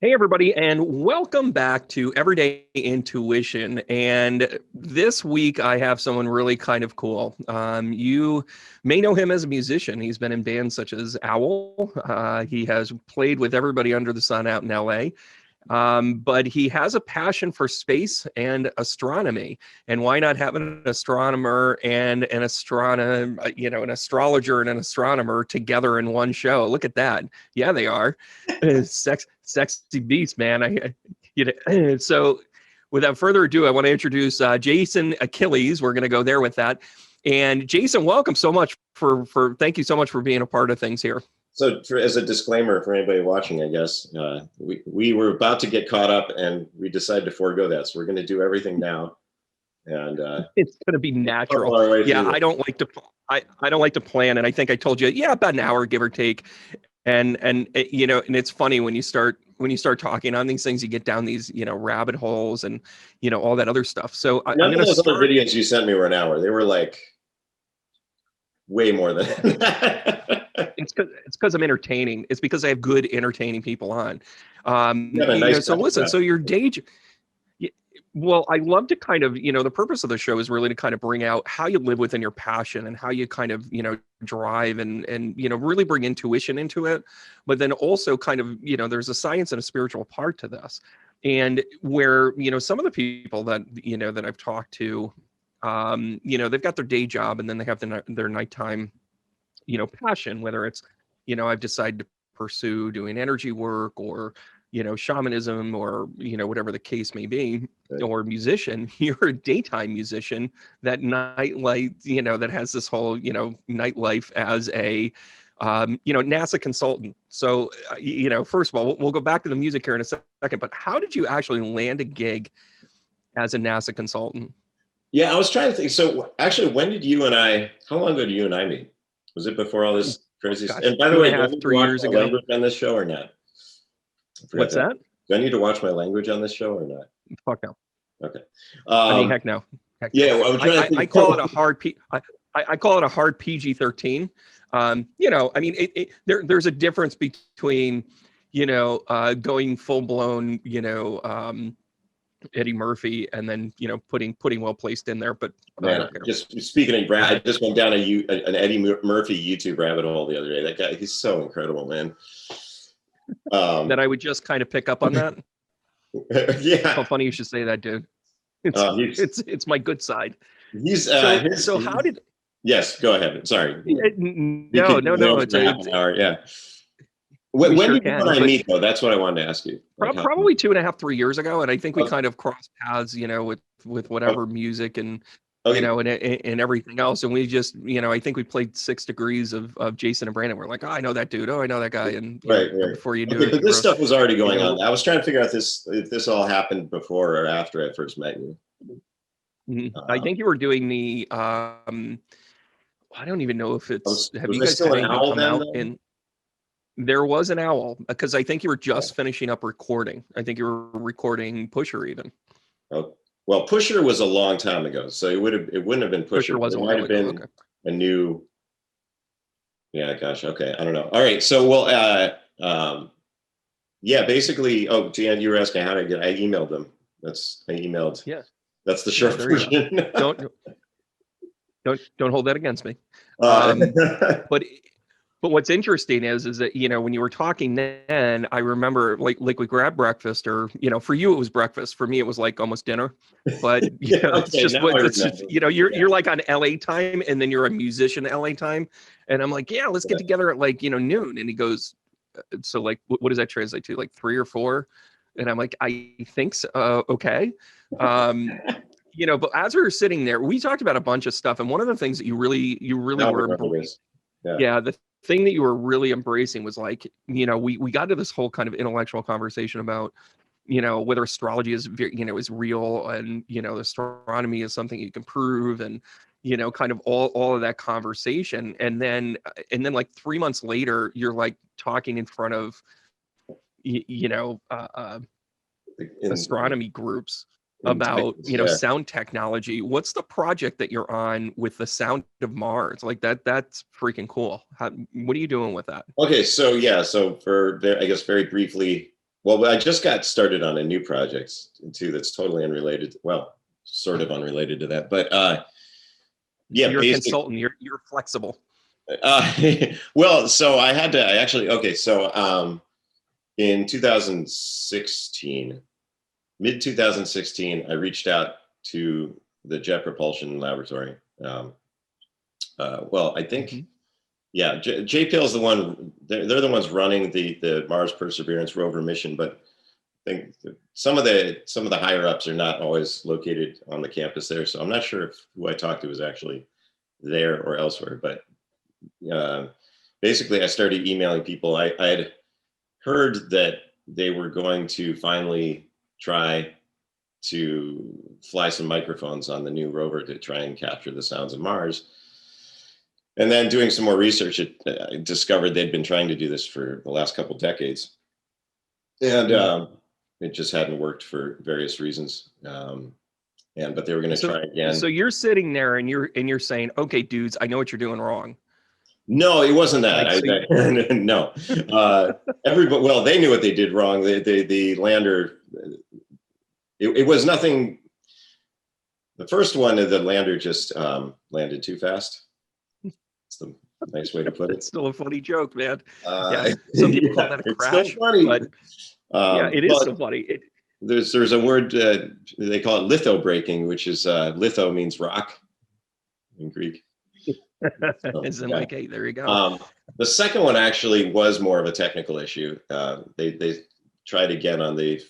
Hey, everybody, and welcome back to Everyday Intuition. And this week, I have someone really kind of cool. You may know him as a musician. He's been in bands such as Owl. He has played with everybody under the sun out in LA. But he has a passion for space and astronomy. And why not have an astronomer and an an astrologer and an astronomer together in one show? Look at that. Yeah, they are. Sexy beast, man. So without further ado, I want to introduce Jason Achilles. We're going to go there with that. And Jason, welcome so much thank you so much for being a part of things here. So as a disclaimer for anybody watching, I guess, we were about to get caught up and we decided to forego that. So we're going to do everything now. And it's going to be natural. Yeah, I don't like to plan. And I think I told you, about an hour, give or take. And it's funny when you start talking on these things, you get down these, rabbit holes and, all that other stuff. So none of those other videos you sent me were an hour. They were like way more than that. It's because I'm entertaining. It's because I have good entertaining people on. So listen, so your day. Well, I love to kind of, the purpose of the show is really to kind of bring out how you live within your passion and how you kind of, drive and really bring intuition into it. But then also kind of, there's a science and a spiritual part to this. And where, some of the people that, that I've talked to, they've got their day job and then they have their nighttime, passion, whether it's, I've decided to pursue doing energy work or, shamanism or, whatever the case may be, or musician. You're a daytime musician that nightlife, that has this whole, nightlife as a, NASA consultant. So, first of all, we'll go back to the music here in a second, but how did you actually land a gig as a NASA consultant? Yeah, I was trying to think. So actually, how long ago did you and I meet? Was it before all this crazy stuff? And by the way, do I need to watch my language on this show or not? What's that? Do I need to watch my language on this show or not? Fuck no. Okay. Heck no. Yeah, well, I'm trying to think. I call it a hard I call it a hard PG-13. There's a difference between, going full blown, Eddie Murphy and then putting well placed in there, but man, just speaking of I just went down an Eddie Murphy YouTube rabbit hole the other day. That guy, he's so incredible, man. That I would just kind of pick up on that. Yeah, how funny you should say that, dude. It's my good side. He's how did? Yes, go ahead. Sorry. No. It's an hour. Yeah. When did you and I meet, though? That's what I wanted to ask you. Probably 2.5, 3 years ago, and I think we kind of crossed paths, with whatever music and and everything else, and we just, I think we played 6 Degrees of Jason and Brandon. We're like, oh, I know that dude. Oh, I know that guy, and right. Before you knew it, but this stuff was already going on. I was trying to figure out if this all happened before or after I first met you. I think you were doing the. I don't even know if it's. Have you guys still an owl come out in? There was an owl because I think you were just finishing up recording. I think you were recording Pusher even. Oh, well, Pusher was a long time ago, so it wouldn't have been Pusher. It might have been a new. Yeah, gosh. Okay, I don't know. All right, so yeah, basically. Oh, Jan, you were asking how to get. I emailed them. I emailed. Yeah. That's the short version. Don't hold that against me. But what's interesting is that, when you were talking then, I remember like we grabbed breakfast or, for you, it was breakfast. For me, it was like almost dinner, but you're like on LA time and then you're a musician LA time. And I'm like, yeah, let's get together at like, noon. And he goes, so like, what does that translate to? Like 3 or 4? And I'm like, I think so. Okay. But as we were sitting there, we talked about a bunch of stuff. And one of the things that you really were embracing. Yeah. The thing that you were really embracing was like, we got to this whole kind of intellectual conversation about, whether astrology is, is real and, astronomy is something you can prove and, kind of all of that conversation. And then like 3 months later, you're like talking in front of, astronomy groups about sound technology. What's the project that you're on with the Sound of Mars? Like that's freaking cool. What are you doing with that? Okay, so yeah, so I guess very briefly, Well, I just got started on a new project too that's totally unrelated. Well, sort of unrelated to that, but yeah, you're a consultant. You're flexible. Well, so I actually, okay, so in 2016, mid 2016, I reached out to the Jet Propulsion Laboratory. Well, I think, yeah, JPL is the one. They're the ones running the Mars Perseverance rover mission, but I think some of the higher ups are not always located on the campus there. So I'm not sure if who I talked to was actually there or elsewhere. But basically, I started emailing people. I had heard that they were going to finally try to fly some microphones on the new rover to try and capture the sounds of Mars. And then doing some more research, I discovered they'd been trying to do this for the last couple decades. And it just hadn't worked for various reasons. But they were going to try again. So you're sitting there and you're saying, okay, dudes, I know what you're doing wrong. No, it wasn't that. No. Everybody, well, they knew what they did wrong. The lander, it was nothing. The first one, the lander just landed too fast. It's the nice way to put it. It's still a funny joke, man. Yeah. Some people call that a crash. It's still funny. But, yeah, it is so funny. There's a word, they call it litho breaking, which is litho means rock in Greek. So, like, hey, there you go. The second one actually was more of a technical issue. They tried again on the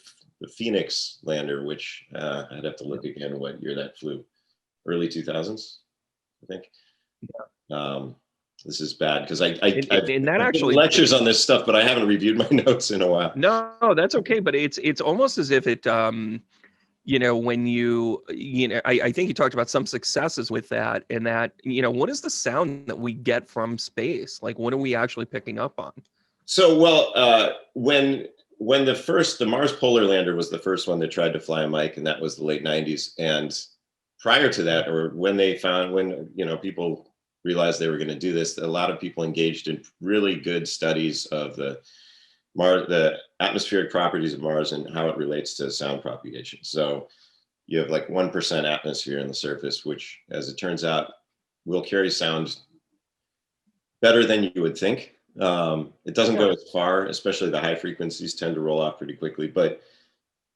Phoenix lander, which I'd have to look again what year that flew. Early 2000s, I think. Yeah. This is bad because I've actually lectures on this stuff, but I haven't reviewed my notes in a while. No, that's okay. But it's almost as if it, when I think you talked about some successes with that, and that, what is the sound that we get from space? Like, what are we actually picking up on? So, well, when the Mars Polar Lander was the first one that tried to fly a mic, and that was the late 90s. And prior to that, or when people realized they were going to do this, a lot of people engaged in really good studies of the atmospheric properties of Mars and how it relates to sound propagation. So you have like 1% atmosphere in the surface, which, as it turns out, will carry sound better than you would think. It doesn't go as far, especially the high frequencies tend to roll off pretty quickly. But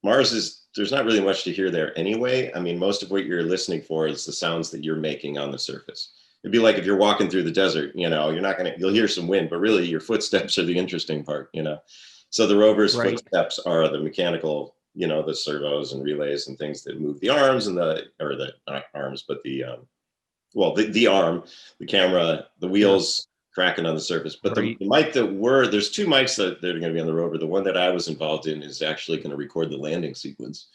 Mars there's not really much to hear there anyway. I mean, most of what you're listening for is the sounds that you're making on the surface. It'd be like if you're walking through the desert, you'll hear some wind, but really your footsteps are the interesting part, So the rover's footsteps are the mechanical, the servos and relays and things that move the arms not arms, but the arm, the camera, the wheels cracking on the surface. But the mic there's two mics that are going to be on the rover. The one that I was involved in is actually going to record the landing sequence,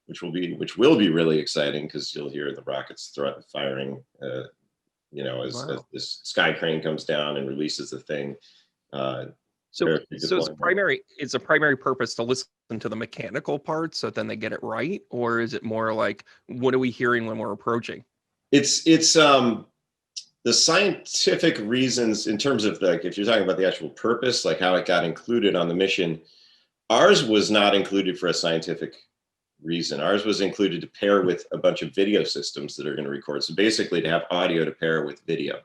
which will be really exciting because you'll hear the rockets firing, as this sky crane comes down and releases the thing. So it's a primary purpose to listen to the mechanical part so then they get it right? Or is it more like, what are we hearing when we're approaching? It's the scientific reasons in terms of if you're talking about the actual purpose, like how it got included on the mission, ours was not included for a scientific reason. Ours was included to pair with a bunch of video systems that are going to record. So basically to have audio to pair with video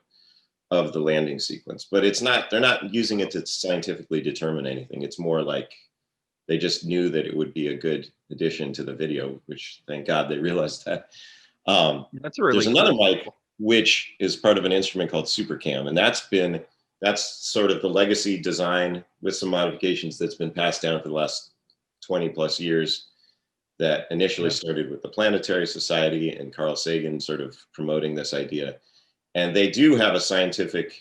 of the landing sequence, but they're not using it to scientifically determine anything. It's more like they just knew that it would be a good addition to the video, which thank God they realized that. There's another mic, which is part of an instrument called SuperCam. And that's sort of the legacy design with some modifications that's been passed down for the last 20 plus years, that initially started with the Planetary Society and Carl Sagan sort of promoting this idea. And they do have a scientifically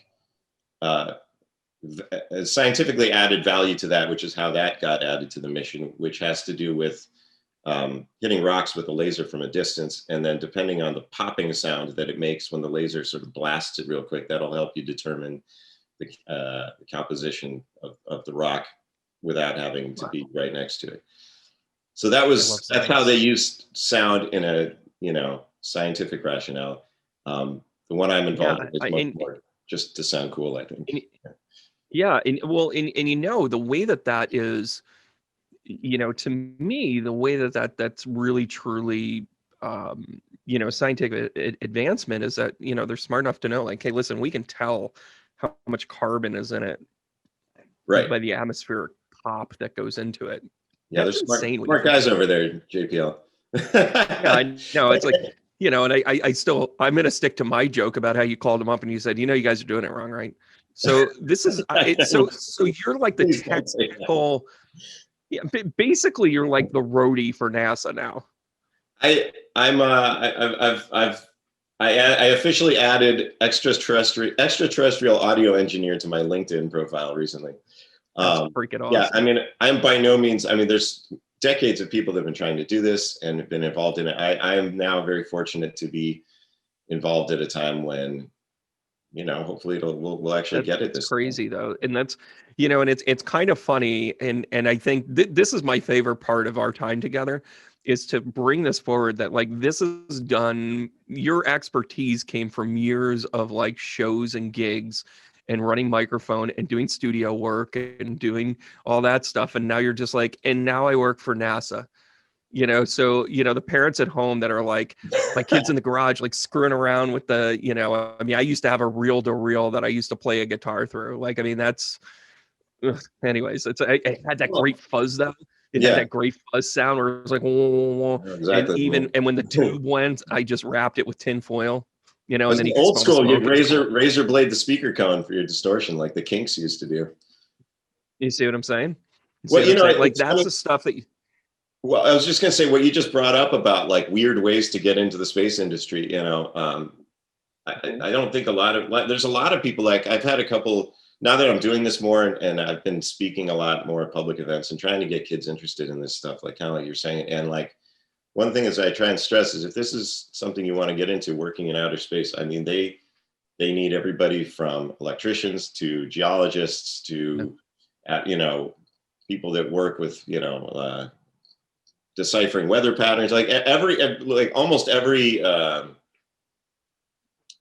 added value to that, which is how that got added to the mission, which has to do with hitting rocks with a laser from a distance. And then depending on the popping sound that it makes when the laser sort of blasts it real quick, that'll help you determine the composition of the rock without having to be right next to it. So that's how they used sound in a, scientific rationale. The one I'm involved in is much more just to sound cool, I think. The way that is, to me, the way that's really truly, scientific advancement is that, they're smart enough to know, like, hey, listen, we can tell how much carbon is in it Right. by the atmospheric pop that goes into it. Yeah, That's there's insane. smart guys over there, JPL. Yeah, I know. It's like, and I'm going to stick to my joke about how you called him up and you said, you guys are doing it wrong, right? So this is, so you're like the technical, yeah, basically you're like the roadie for NASA now. I officially added extraterrestrial audio engineer to my LinkedIn profile recently. That's freaking awesome. Yeah, I mean, I'm by no means, I mean, there's decades of people that have been trying to do this and have been involved in it. I am now very fortunate to be involved at a time when, hopefully we'll actually get it. That's crazy though. And that's, and it's kind of funny. And I think this is my favorite part of our time together, is to bring this forward, that like, this is done, your expertise came from years of like shows and gigs and running microphone and doing studio work and doing all that stuff. And now you're just like, and now I work for NASA. So the parents at home that are like, my kids in the garage like screwing around with the, I mean, I used to have a reel to reel that I used to play a guitar through. Like, I mean, that's anyways, it had that great fuzz though. It had that great fuzz sound where it was like, whoa. Exactly. And when the tube went, I just wrapped it with tin foil, and then you old school, you razor blade the speaker cone for your distortion, like the Kinks used to do. You see what I'm saying? Well, like that's the stuff that well, I was just going to say what you just brought up about like weird ways to get into the space industry. I don't think there's a lot of people, like I've had a couple, now that I'm doing this more and I've been speaking a lot more at public events and trying to get kids interested in this stuff, like kind of like you're saying. And like, one thing is I try and stress is if this is something you want to get into, working in outer space, I mean, they need everybody from electricians to geologists to, people that work with, deciphering weather patterns, like almost every,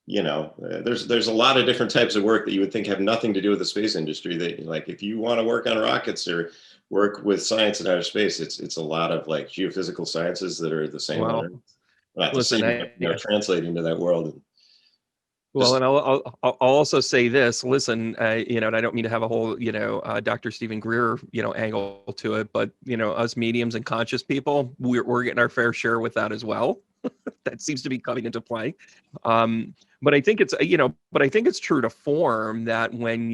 there's a lot of different types of work that you would think have nothing to do with the space industry, that like, if you want to work on rockets or work with science in outer space, it's a lot of like geophysical sciences that are the same. Well, not listen, the same, translating to that world. Well, and I'll also say this. Listen, and I don't mean to have a whole, Dr. Stephen Greer, angle to it, but us mediums and conscious people, we're getting our fair share with that as well. That seems to be coming into play. But I think it's true to form that when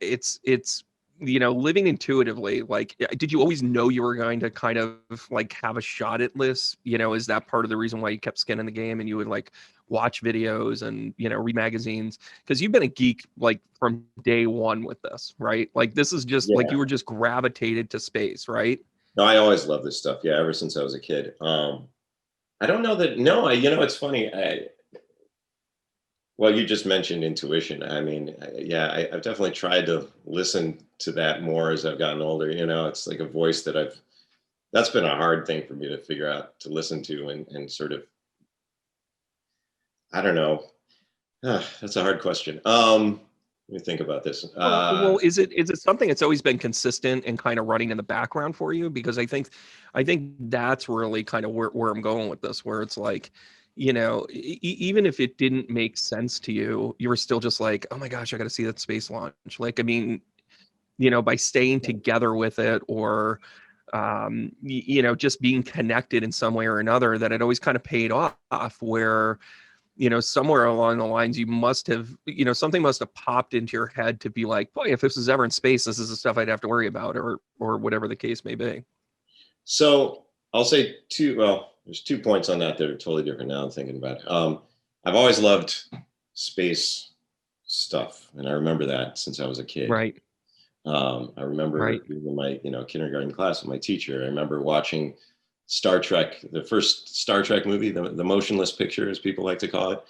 it's living intuitively, like, did you always know you were going to kind of like have a shot at this? Is that part of the reason why you kept skin in the game and you would like watch videos and, read magazines? Because you've been a geek like from day one with this, right? Like, this is just like you were just gravitated to space, right? No, I always loved this stuff. Yeah, ever since I was a kid. I don't know that. No, it's funny. Well, you just mentioned intuition. I mean, I've definitely tried to listen to that more as I've gotten older. It's like a voice that's been a hard thing for me to figure out, to listen to and sort of, I don't know. That's a hard question. Let me think about this. Well, is it something that's always been consistent and kind of running in the background for you? Because I think that's really kind of where I'm going with this, where it's like, even if it didn't make sense to you, you were still just like, oh my gosh, I got to see that space launch. Like, I mean, by staying together with it, or, just being connected in some way or another, that it always kind of paid off, where, somewhere along the lines, you must have, something must have popped into your head to be like, boy, if this is ever in space, this is the stuff I'd have to worry about, or whatever the case may be. So I'll say there's 2 points on that are totally different now I'm thinking about it. I've always loved space stuff, and I remember that since I was a kid. Right. I remember being in my kindergarten class with my teacher. I remember watching Star Trek, the first Star Trek movie, the motionless picture, as people like to call it.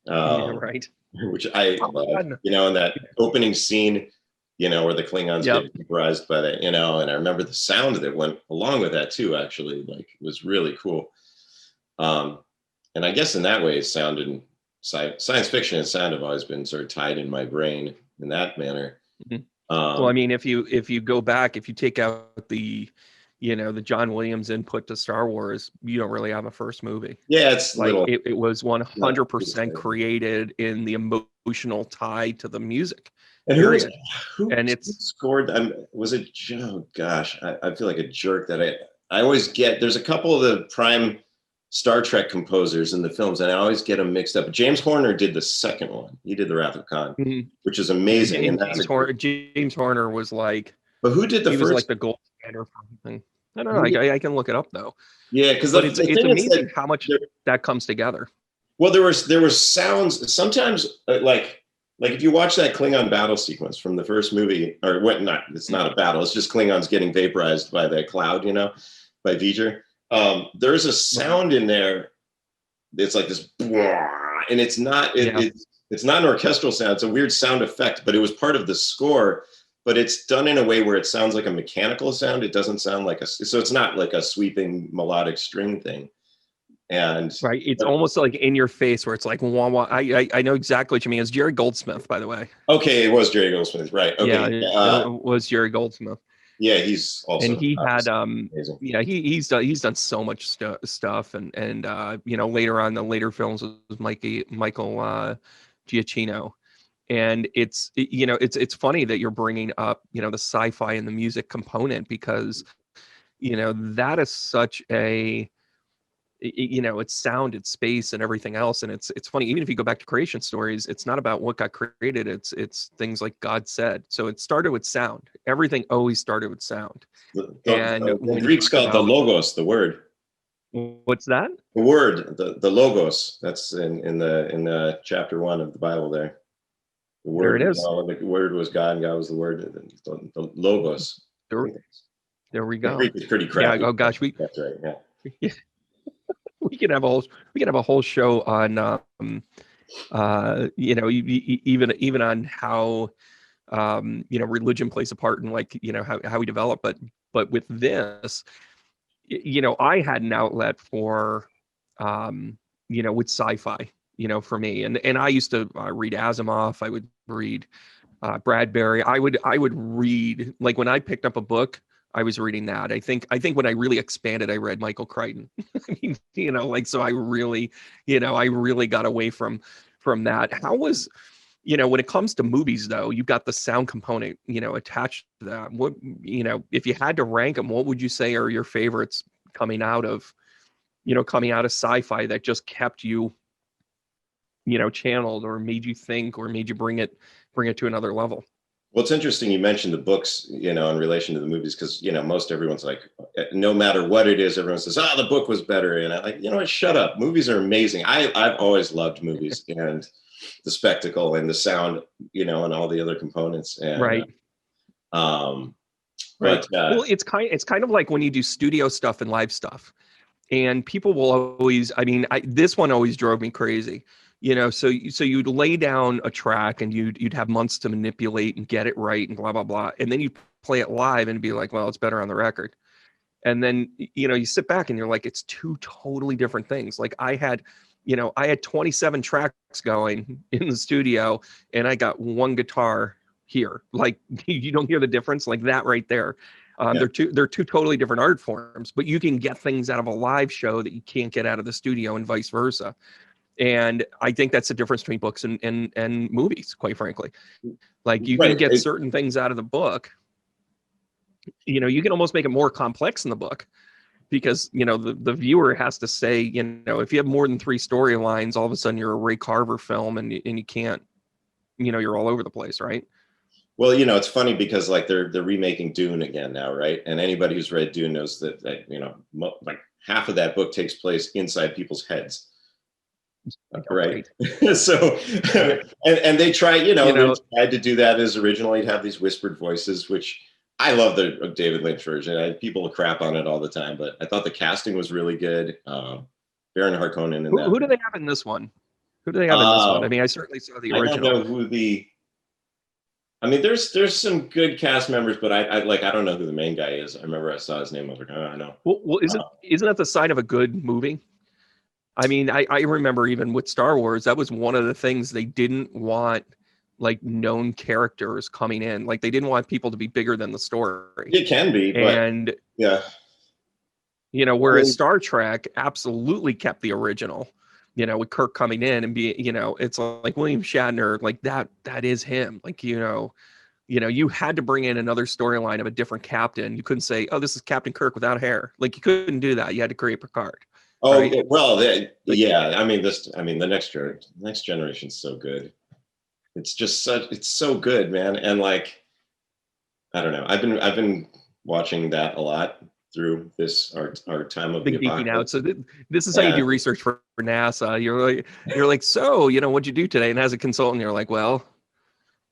Right. Which I love, in that opening scene, where the Klingons get vaporized by that, and I remember the sound that went along with that too, actually, like, it was really cool. And I guess in that way, sound and science fiction and sound have always been sort of tied in my brain in that manner. Mm-hmm. Well, I mean, if you go back, if you take out the, the John Williams input to Star Wars, you don't really have a first movie. Yeah, it's like little. it was 100% created in the emotional tie to the music. And period. who scored? Was it Joe? Gosh, I feel like a jerk that I always get. There's a couple of the prime Star Trek composers in the films, and I always get them mixed up. James Horner did the second one. He did the Wrath of Khan, which is amazing. And James Horner was like, but who did the first? Was like the gold standard for everything. I don't know. I can look it up though. Yeah, because it's amazing how much that comes together. Well, there was sounds sometimes like if you watch that Klingon battle sequence from the first movie, or what? It's not a battle. It's just Klingons getting vaporized by the cloud, by V'ger. There's a sound in there. It's like this, and it's not. It's not an orchestral sound. It's a weird sound effect, but it was part of the score. But it's done in a way where it sounds like a mechanical sound. It doesn't sound like so it's not like a sweeping melodic string thing. And right, it's almost like in your face where it's like wah, wah. I know exactly what you mean. It's Jerry Goldsmith, by the way. Okay, it was Jerry Goldsmith, right? Okay, yeah, it was Jerry Goldsmith. Yeah, he's also, and he had amazing. Yeah, he's done so much stuff, and later on, the later films was Michael Giacchino. And it's funny that you're bringing up the sci-fi and the music component, because that is such a it's sound, it's space, and everything else. And it's funny, even if you go back to creation stories, it's not about what got created, it's things like God said. So it started with sound. Everything always started with sound. The Greeks call it the logos, the word. What's that? The word, the logos. That's in the chapter 1 of the Bible there. The word, there it is. The word was God, and God was the word. The logos. There we go. Greek is pretty crappy. Yeah. Oh gosh, that's right. Yeah. We can have a whole show on even on how religion plays a part in how we develop. But with this, I had an outlet for with sci-fi, for me, and I used to read Asimov. I would read Bradbury. I would read, like, when I picked up a book, I was reading that. I think when I really expanded, I read Michael Crichton. I mean, so I really got away from that. How was, when it comes to movies though, you've got the sound component, attached to that. What, if you had to rank them, what would you say are your favorites coming out of sci-fi that just kept you, channeled, or made you think, or made you bring it to another level? Well, it's interesting you mentioned the books, in relation to the movies, because, most everyone's like, no matter what it is, everyone says, the book was better. And I'm like, what, shut up. Movies are amazing. I've always loved movies and the spectacle and the sound, and all the other components. And, right. But, well, it's kind of like when you do studio stuff and live stuff, and people will always, this one always drove me crazy. So you'd lay down a track, and you'd have months to manipulate and get it right and blah, blah, blah. And then you play it live and be like, well, it's better on the record. And then, you sit back and you're like, it's two totally different things. Like I had 27 tracks going in the studio, and I got one guitar here. Like, you don't hear the difference, like that right there. They're two totally different art forms, but you can get things out of a live show that you can't get out of the studio, and vice versa. And I think that's the difference between books and movies, quite frankly. Like, you can get certain things out of the book. You can almost make it more complex in the book, because, the viewer has to say, if you have more than 3 storylines, all of a sudden you're a Ray Carver film, and you can't, you're all over the place, right? Well, it's funny because, like, they're remaking Dune again now, right? And anybody who's read Dune knows that like half of that book takes place inside people's heads. Right. So, and they try, they tried to do that as originally, have these whispered voices, which I love the David Lynch version. People crap on it all the time, but I thought the casting was really good. Baron Harkonnen in that. Who do they have in this one? I certainly saw the original. I don't know who there's some good cast members, but I don't know who the main guy is. I remember I saw his name. I was like, I know. Well, isn't that the sign of a good movie? I remember even with Star Wars, that was one of the things they didn't want like known characters coming in. Like they didn't want people to be bigger than the story. It can be, and but yeah. Whereas Star Trek absolutely kept the original, with Kirk coming in and it's like William Shatner, like that is him. Like, you had to bring in another storyline of a different captain. You couldn't say, oh, this is Captain Kirk without hair. Like you couldn't do that. You had to create Picard. Oh, right? Well, yeah. I mean, the next generation's so good. It's just it's so good, man. And like, I don't know. I've been watching that a lot through our time of the geeking out. apocalypse. So this is how you do research for NASA. You're like, so, what'd you do today? And as a consultant, you're like, well,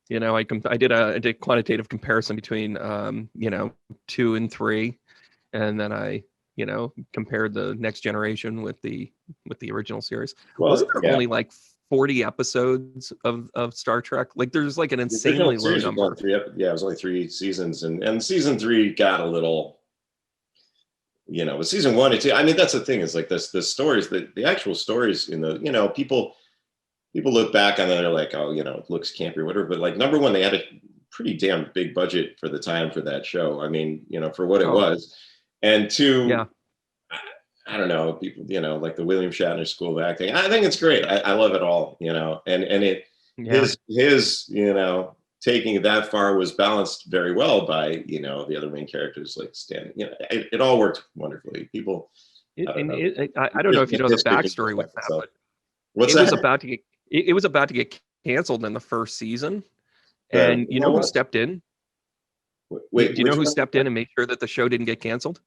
I did quantitative comparison between, 2 and 3. And then I, compared the Next Generation with the original series. Well, wasn't there only like 40 episodes of Star Trek? Like there's like an insanely low number. It was only 3 seasons, and season 3 got a little, with season 1 and 2. I mean, that's the thing, is like the stories, the actual stories in the, people look back on it and they're like, oh, it looks campy or whatever. But like, number one, they had a pretty damn big budget for the time for that show. I mean, for what it was. And 2, I don't know, people, like the William Shatner School of Acting. I think it's great. I love it all, and it his taking it that far was balanced very well by the other main characters like Stan. It all worked wonderfully. People. I don't know if you know the backstory with that, but it was about to get canceled in the first season, and who stepped in? Wait, do you know who stepped in and made sure that the show didn't get canceled?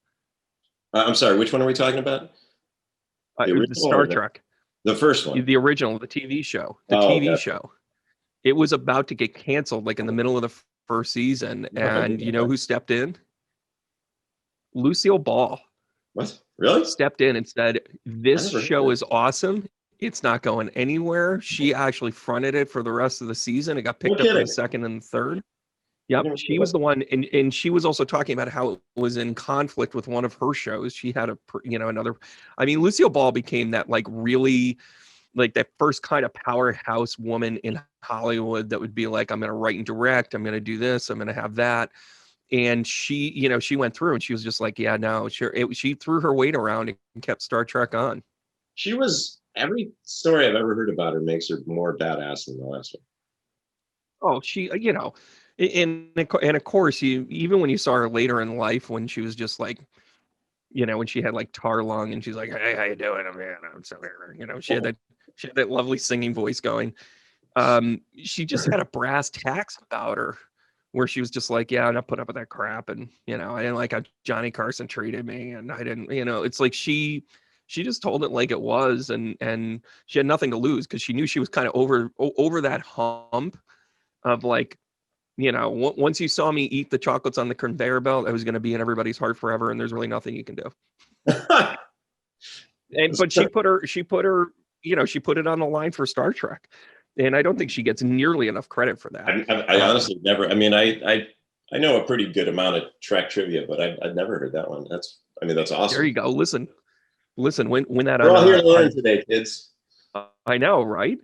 I'm sorry, which one are we talking about? The Star Trek. The first one. The original, the TV show. The TV show. It was about to get canceled like in the middle of the first season. And you know who stepped in? Lucille Ball. What? Really? Stepped in and said, this show is awesome. It's not going anywhere. She actually fronted it for the rest of the season. It got picked up for the second and third. Yep, she was the one, and she was also talking about how it was in conflict with one of her shows. She had another. I mean, Lucille Ball became that like really, like that first kind of powerhouse woman in Hollywood that would be like, I'm going to write and direct. I'm going to do this. I'm going to have that. And she, she went through and she was just like, yeah, no, sure. She threw her weight around and kept Star Trek on. She was, every story I've ever heard about her makes her more badass than the last one. Oh, she, and of course, even when you saw her later in life, when she was just like, when she had like tar lung and she's like, hey, how you doing? I'm so here. She had that lovely singing voice going. She just had a brass tacks about her, where she was just like, yeah, I'm not put up with that crap, and I didn't like how Johnny Carson treated me, and I didn't, it's like she just told it like it was, and she had nothing to lose because she knew she was kind of over that hump of like, once you saw me eat the chocolates on the conveyor belt, I was going to be in everybody's heart forever, and there's really nothing you can do. But she put it on the line for Star Trek, and I don't think she gets nearly enough credit for that. I honestly never. I mean, I know a pretty good amount of Trek trivia, but I've never heard that one. That's awesome. There you go. Listen. When that we're all here to learn today, kids. I know, right?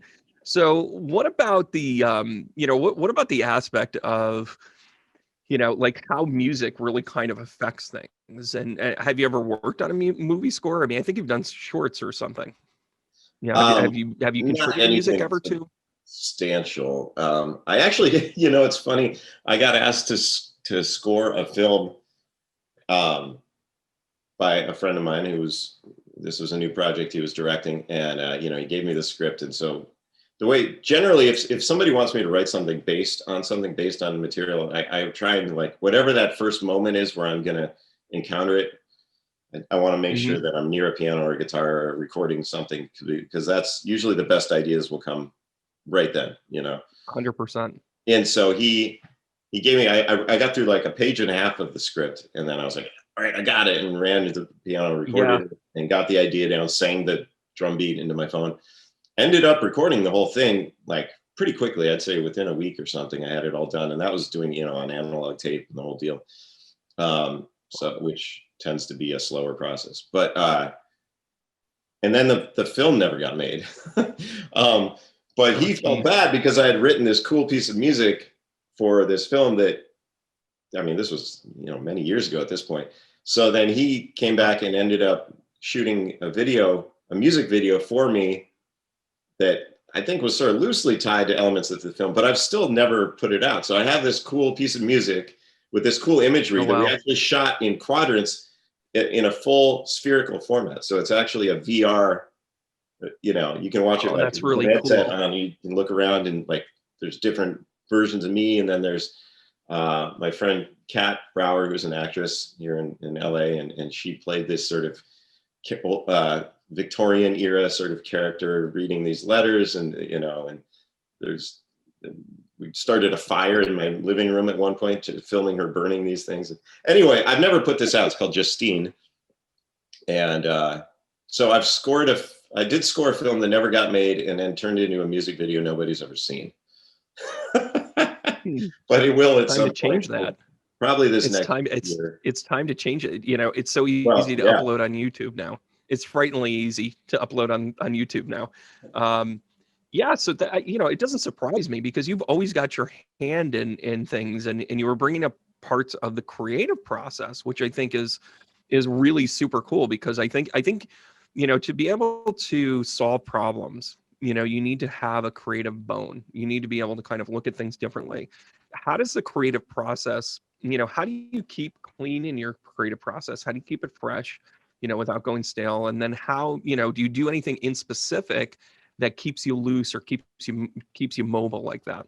So what about the, what about the aspect of, like how music really kind of affects things? And have you ever worked on a movie score? I mean, I think you've done shorts or something. Yeah. Have you contributed music ever to? Substantial. I actually, it's funny. I got asked to score a film by a friend of mine this was a new project he was directing, and he gave me the script, and so. The way generally, if somebody wants me to write something based on material, I try and like whatever that first moment is where I'm gonna encounter it, I want to make sure that I'm near a piano or a guitar or recording something, because that's usually the best ideas will come right then, 100%. And so he gave me, I got through like a page and a half of the script, and then I was like, all right, I got it, and ran to the piano, recorded it, and got the idea down, sang the drum beat into my phone. Ended up recording the whole thing like pretty quickly. I'd say within a week or something, I had it all done, and that was doing on analog tape and the whole deal. So which tends to be a slower process, but and then the film never got made. But he felt bad because I had written this cool piece of music for this film that, I mean, this was, you know, many years ago at this point. So then he came back and ended up shooting a music video for me that I think was sort of loosely tied to elements of the film, but I've still never put it out. So I have this cool piece of music with this cool imagery that we actually shot in quadrants in a full spherical format. So it's actually a VR, you know, you can watch it. That's really cool. You can look around and like, there's different versions of me. And then there's my friend Kat Brower, who's an actress here in LA. And she played this sort of Victorian era sort of character reading these letters, and you know, and we started a fire in my living room at one point to filming her burning these things. Anyway, I've never put this out. It's called Justine. And so I did score a film that never got made and then turned into a music video nobody's ever seen. But it will at some point. Change that. Probably this next year. It's time to change it. You know, it's so easy to upload on YouTube now. It's frighteningly easy to upload on YouTube now. So that, you know, it doesn't surprise me because you've always got your hand in things, and you were bringing up parts of the creative process, which I think is really super cool, because I think, you know, to be able to solve problems, you know, you need to have a creative bone. You need to be able to kind of look at things differently. How does the creative process, you know, how do you keep clean in your creative process? How do you keep it fresh, you know, without going stale? And then how, you know, do you do anything in specific that keeps you loose or keeps you mobile like that?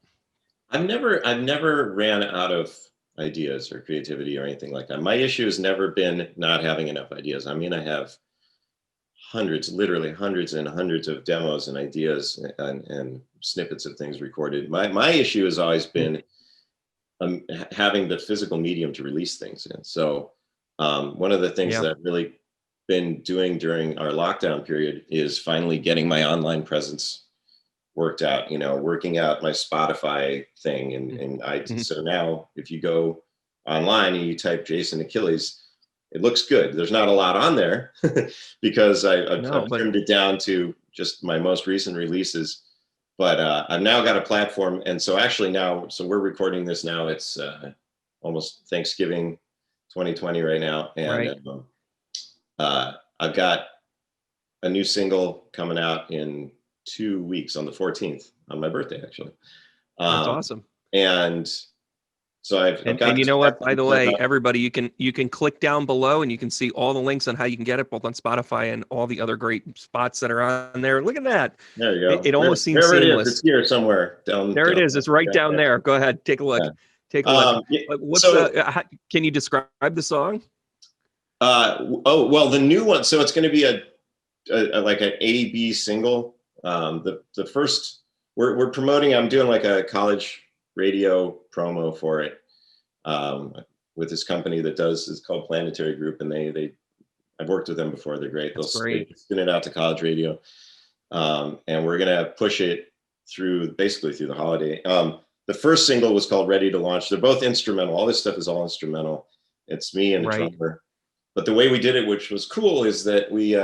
I've never ran out of ideas or creativity or anything like that. My issue has never been not having enough ideas. I mean, I have literally hundreds and hundreds of demos and ideas and snippets of things recorded. My issue has always been having the physical medium to release things in. So one of the things that I've really been doing during our lockdown period is finally getting my online presence worked out, you know, working out my Spotify thing. And so now if you go online and you type Jason Achilles, it looks good. There's not a lot on there because I've trimmed it down to just my most recent releases. But I've now got a platform. And so actually now, so we're recording this now, it's almost Thanksgiving 2020 right now. And I've got a new single coming out in 2 weeks on the 14th, on my birthday, actually. That's awesome. And so I've got, and you know what, by the way, everybody, you can click down below and you can see all the links on how you can get it, both on Spotify and all the other great spots that are on there. Look at that. There you go. It almost seems seamless. It's here somewhere down. There it is. It's right down there. Go ahead. Take a look. Yeah. Take a look. Can you describe the song? Well, the new one. So it's going to be a like an A/B single. The first we're promoting. I'm doing like a college radio promo for it with this company that it's called Planetary Group, and I've worked with them before. They're great. They'll spin it out to college radio, and we're gonna push it basically through the holiday. The first single was called Ready to Launch. They're both instrumental. All this stuff is all instrumental. It's me and the drummer. But the way we did it, which was cool, is that he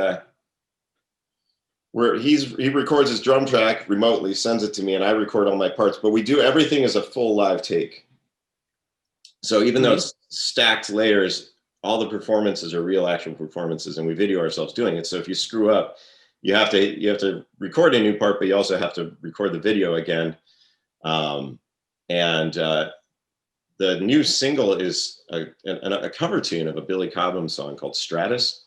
records his drum track remotely, sends it to me, and I record all my parts. But we do everything as a full live take. So even though it's stacked layers, all the performances are real, actual performances, and we video ourselves doing it. So if you screw up, you have to record a new part, but you also have to record the video again. The new single is a cover tune of a Billy Cobham song called Stratus.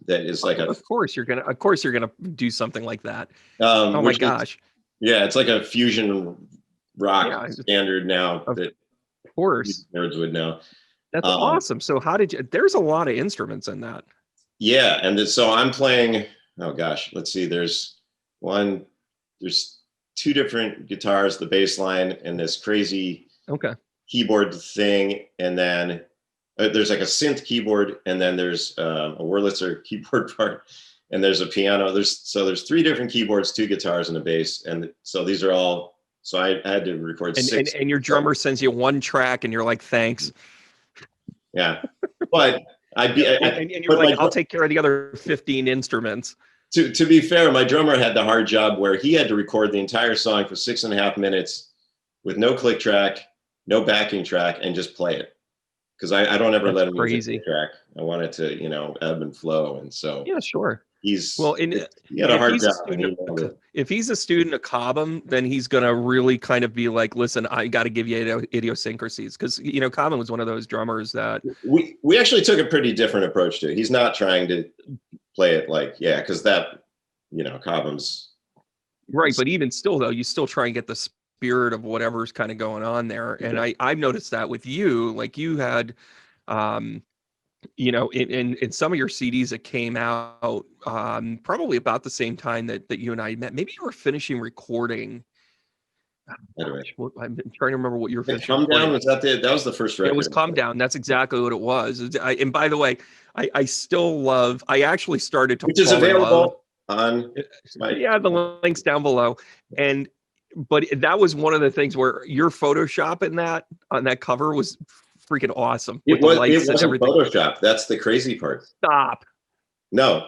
That is like of course you're gonna do something like that. Oh my gosh! It's like a fusion rock standard now that of course nerds would know. That's awesome. So how did you? There's a lot of instruments in that. Yeah, and so I'm playing. Oh gosh, let's see. There's two different guitars, the bass line, and this crazy keyboard thing, and then there's like a synth keyboard, and then there's a Wurlitzer keyboard part, and there's a piano. There's three different keyboards, two guitars, and a bass, and so these are all. So I had to record six. And your drummer sends you one track, and you're like, thanks. Yeah, but and you're like, I'll take care of the other 15 instruments. To be fair, my drummer had the hard job where he had to record the entire song for 6.5 minutes with no click track, no backing track, and just play it. Because I don't ever let him use a click track. I want it to, ebb and flow. And so yeah, sure. he had a hard job. If he's a student of Cobham, then he's gonna really kind of be like, listen, I got to give you idiosyncrasies, because Cobham was one of those drummers that we actually took a pretty different approach to it. He's not trying to play it like, because that, Cobham's right, but even still though, you still try and get the spirit of whatever's kind of going on there. And I've noticed that with you, like you had in some of your CDs that came out probably about the same time that you and I met. Maybe you were finishing recording. I'm trying to remember what you were finishing. Calm Down, was that was the first record. It was Calm Down. That's exactly what it was. And by the way, I still love, I actually started to, which is available on the links down below. But that was one of the things where your Photoshop on that cover was freaking awesome. It wasn't Photoshop. That's the crazy part. Stop. No,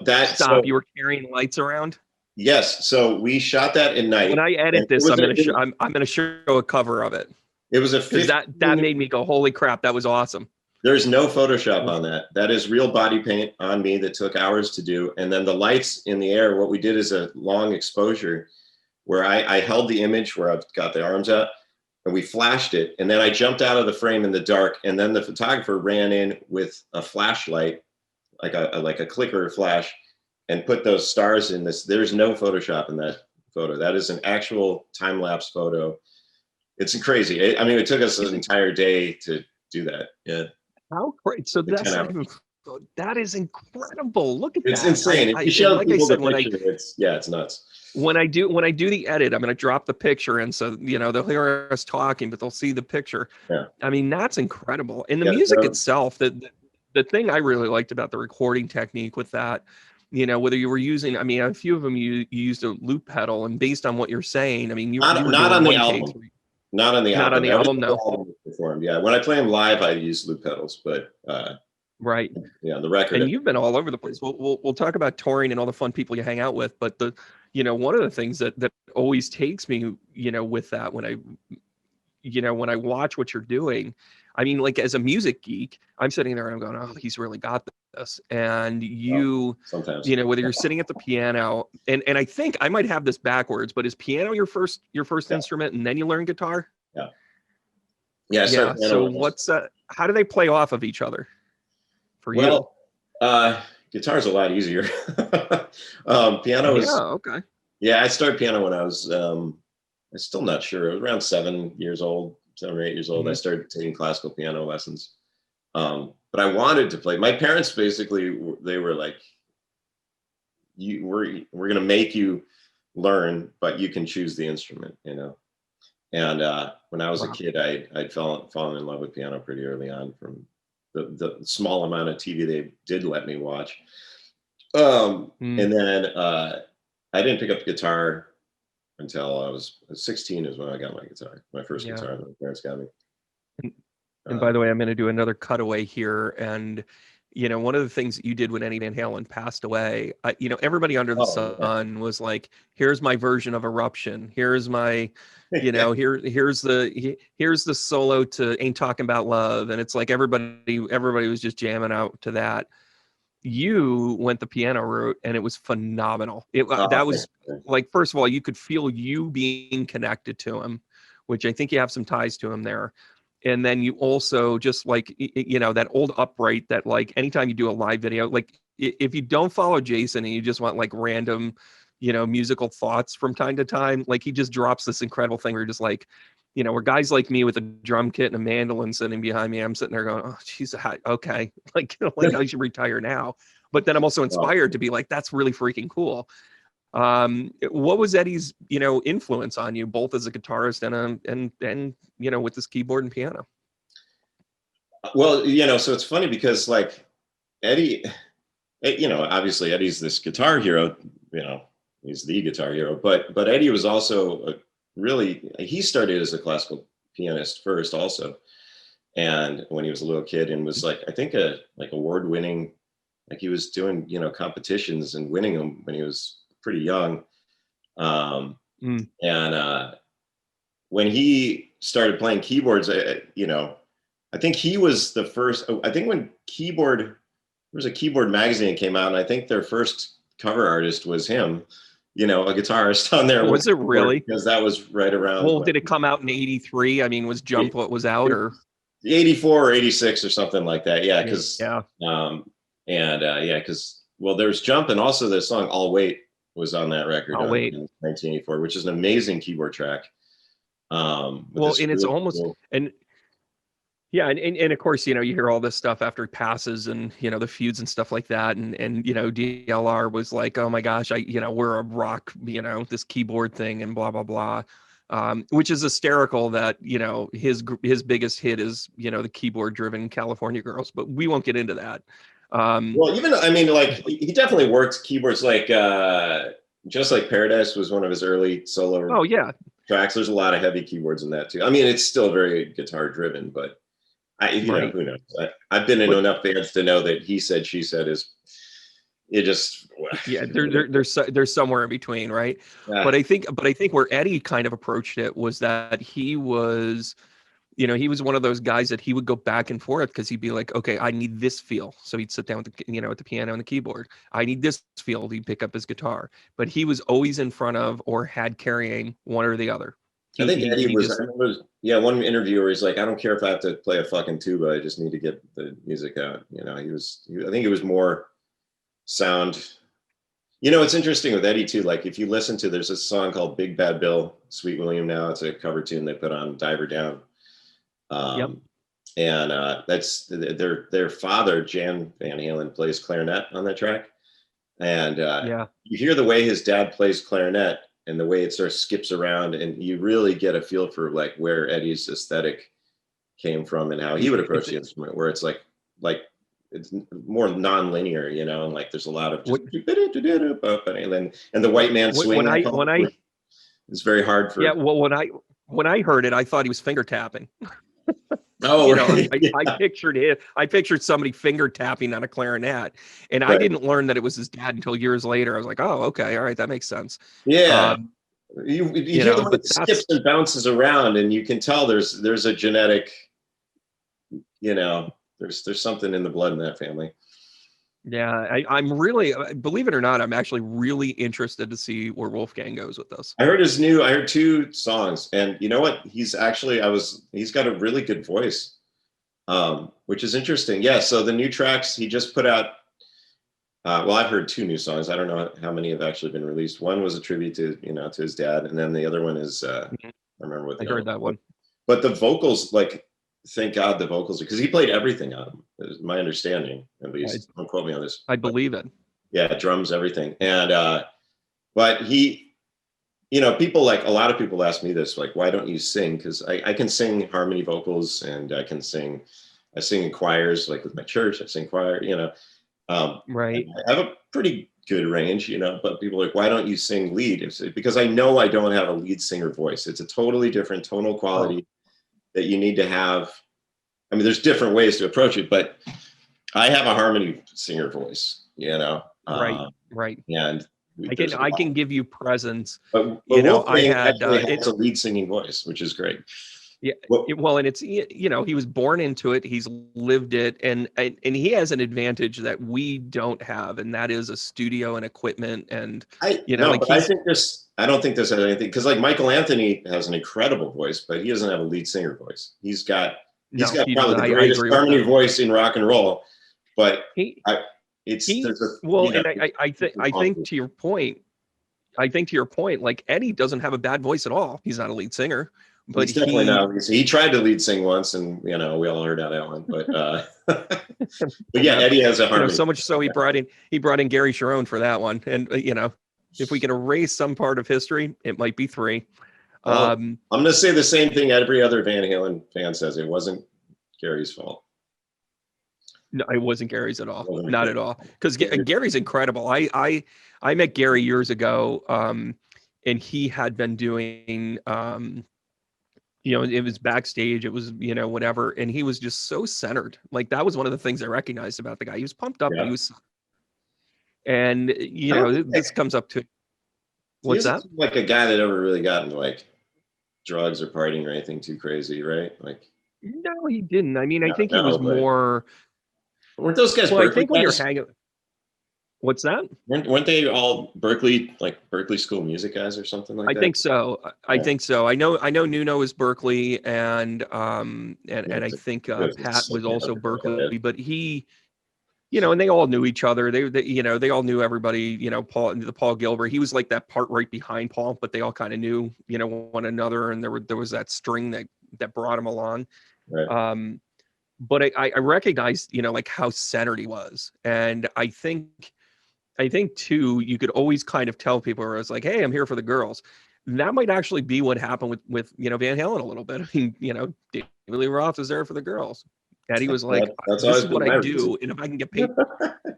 you were carrying lights around. Yes. So we shot that at night. When I edit this, I'm gonna show a cover of it. It was that made me go, holy crap, that was awesome. There's no Photoshop on that. That is real body paint on me that took hours to do. And then the lights in the air, what we did is a long exposure where I held the image where I've got the arms out, and we flashed it. And then I jumped out of the frame in the dark. And then the photographer ran in with a flashlight, like a clicker flash, and put those stars in this. There's no Photoshop in that photo. That is an actual time-lapse photo. It's crazy. It took us an entire day to do that. Yeah. How great. So that is incredible. Look at that. It's insane. If you show people the picture, it's nuts. When I do the edit, I'm going to drop the picture, and so they'll hear us talking, but they'll see the picture. Yeah. that's incredible. And the music itself, the thing I really liked about the recording technique with that, whether you were using, a few of them you used a loop pedal, and based on what you're saying, you not on the album. Not on the album. Not on the album, no. Performed. Yeah, when I play them live, I use loop pedals, but right. Yeah, the record. And you've been all over the place. We'll talk about touring and all the fun people you hang out with, but one of the things that always takes me, with that when I watch what you're doing, like as a music geek, I'm sitting there and I'm going, oh, he's really got this. And sometimes, whether you're sitting at the piano, and I think I might have this backwards, but is piano your first instrument, and then you learn guitar? Yeah. So how do they play off of each other for you? Well, guitar's a lot easier. Piano is. Yeah. Okay. Yeah, I started piano when I was, I'm still not sure. I was around 7 or 8 years old. Mm-hmm. I started taking classical piano lessons. But I wanted to play. My parents basically, they were like, we're going to make you learn, but you can choose the instrument, And when I was a kid, I'd fallen in love with piano pretty early on from the small amount of TV they did let me watch. And then I didn't pick up the guitar until I was 16 is when I got my guitar, my first guitar that my parents got me. And by the way, I'm going to do another cutaway here. And, one of the things that you did when Eddie Van Halen passed away, everybody under the sun was like, here's my version of Eruption. Here's my, here's the solo to Ain't Talking About Love. And it's like everybody was just jamming out to that. You went the piano route, and it was phenomenal. That was like, first of all, you could feel you being connected to him, which I think you have some ties to him there. And then you also just like, that old upright that like anytime you do a live video, like if you don't follow Jason and you just want like random, musical thoughts from time to time, like he just drops this incredible thing where you're just like, where guys like me with a drum kit and a mandolin sitting behind me, I'm sitting there going, oh, geez, okay. Like I should retire now. But then I'm also inspired to be like, that's really freaking cool. What was Eddie's, influence on you, both as a guitarist and with this keyboard and piano? Well, so it's funny because like Eddie, obviously Eddie's this guitar hero, he's the guitar hero, but Eddie was also he started as a classical pianist first also. And when he was a little kid, and was like, I think award-winning Like he was doing, you know, competitions and winning them when he was pretty young. And when he started playing keyboards, you know, I think he was the first. I think when there was a keyboard magazine that came out, and I think their first cover artist was him. You know, a guitarist on there. Was it really? Because that was right around. Well, did it come out in '83? I mean, was Jump what was out, or 84 or 86 or something like that? Yeah, because yeah, because well, there's Jump, and also the song "I'll Wait" was on that record. I'll Wait in 1984, which is an amazing keyboard track. Well, and it's almost and. Yeah, and of course, you know, you hear all this stuff after he passes, and you know the feuds and stuff like that, and you know DLR was like, oh my gosh, we're a rock, you know, this keyboard thing and blah blah blah, which is hysterical that you know his biggest hit is you know the keyboard driven California Girls, but we won't get into that. Well, even I mean, like he definitely worked keyboards, like Just Like Paradise was one of his early solo. Oh yeah. Tracks. There's a lot of heavy keyboards in that too. I mean, it's still very guitar driven, but you know, who knows? I've been in enough bands to know that he said, she said is it just yeah. There's somewhere in between, right? Yeah. But I think where Eddie kind of approached it was that he was, you know, he was one of those guys that he would go back and forth because he'd be like, okay, I need this feel. So he'd sit down with the, you know, at the piano and the keyboard. I need this feel. He'd pick up his guitar, but he was always in front of or had carrying one or the other. I think Eddie was one interview where he's like, I don't care if I have to play a fucking tuba. I just need to get the music out. You know, I think it was more sound. You know, it's interesting with Eddie too. Like if you listen to, there's a song called Big Bad Bill, Sweet William Now. It's a cover tune they put on Diver Down. And that's their father, Jan Van Halen, plays clarinet on that track. And you hear the way his dad plays clarinet and the way it sort of skips around, and you really get a feel for like where Eddie's aesthetic came from and how he would approach the instrument, where it's like it's more non-linear, you know, and like there's a lot of just and the white man swing. It's very hard for. Yeah, well, when I heard it, I thought he was finger tapping. Oh, you know, I pictured somebody finger tapping on a clarinet, and I didn't learn that it was his dad until years later. I was like, oh, okay, all right, that makes sense. Yeah, you hear the way it skips and bounces around, and you can tell there's a genetic, you know, there's something in the blood in that family. Yeah, I'm really, believe it or not, I'm actually really interested to see where Wolfgang goes with this. I heard I heard 2 songs, and you know what? He's got a really good voice, which is interesting. Yeah, so the new tracks he just put out, well, I've heard 2 new songs. I don't know how many have actually been released. One was a tribute to, you know, to his dad, and then the other one is, I remember what I heard that one. But the vocals, like, thank God the vocals, because he played everything on them. Is my understanding, at least. Don't quote me on this. I believe it. Yeah, drums, everything. And but he, you know, a lot of people ask me this, like, why don't you sing? Because I can sing harmony vocals, and I sing in choirs, like with my church, I sing choir, you know. Right. I have a pretty good range, you know, but people are like, why don't you sing lead? It's because I know I don't have a lead singer voice. It's a totally different tonal quality that you need to have. I mean, there's different ways to approach it, but I have a harmony singer voice, you know. Right. And I can give you presence. But you know, I had it's a lead singing voice, which is great. Yeah. Well, and it's, you know, he was born into it. He's lived it, and he has an advantage that we don't have, and that is a studio and equipment. And I don't think this has anything, because like Michael Anthony has an incredible voice, but he doesn't have a lead singer voice. He's got probably the greatest harmony voice in rock and roll, but I think to your point, like Eddie doesn't have a bad voice at all. He's not a lead singer, but he's definitely not. He tried to lead sing once, and you know, we all heard how that went. But but yeah, Eddie has a harmony. You know, so much so he brought in Gary Sharon for that one, and you know, if we can erase some part of history, it might be 3. Well, I'm going to say the same thing every other Van Halen fan says. It wasn't Gary's fault. No, it wasn't Gary's at all. Not at all. Because Gary's incredible. I met Gary years ago, and he had been doing, you know, it was backstage. It was, you know, whatever. And he was just so centered. Like, that was one of the things I recognized about the guy. He was pumped up. Yeah. And, you know, this comes up to, what's that? Like a guy that ever really got into like drugs or partying or anything too crazy, right? Like, no, he didn't. I mean, I think he was more. Weren't those guys Well, I Berkeley think when guys? you're hanging, what's that? Weren't they all Berkeley School music guys or something like that? I think so. I think so. I know Nuno is Berkeley, and I think Pat was also Berkeley, but he, you know, and they all knew each other. They you know, they all knew everybody. You know, Paul Gilbert. He was like that part right behind Paul, but they all kind of knew, you know, one another, and there was that string that brought him along. Right. But I recognized, you know, like how centered he was, and I think too, you could always kind of tell people where it's like, hey, I'm here for the girls. That might actually be what happened with you know, Van Halen a little bit. I mean, you know, David Lee Roth was there for the girls. Eddie was like, that's this is what I do, and if I can get paid.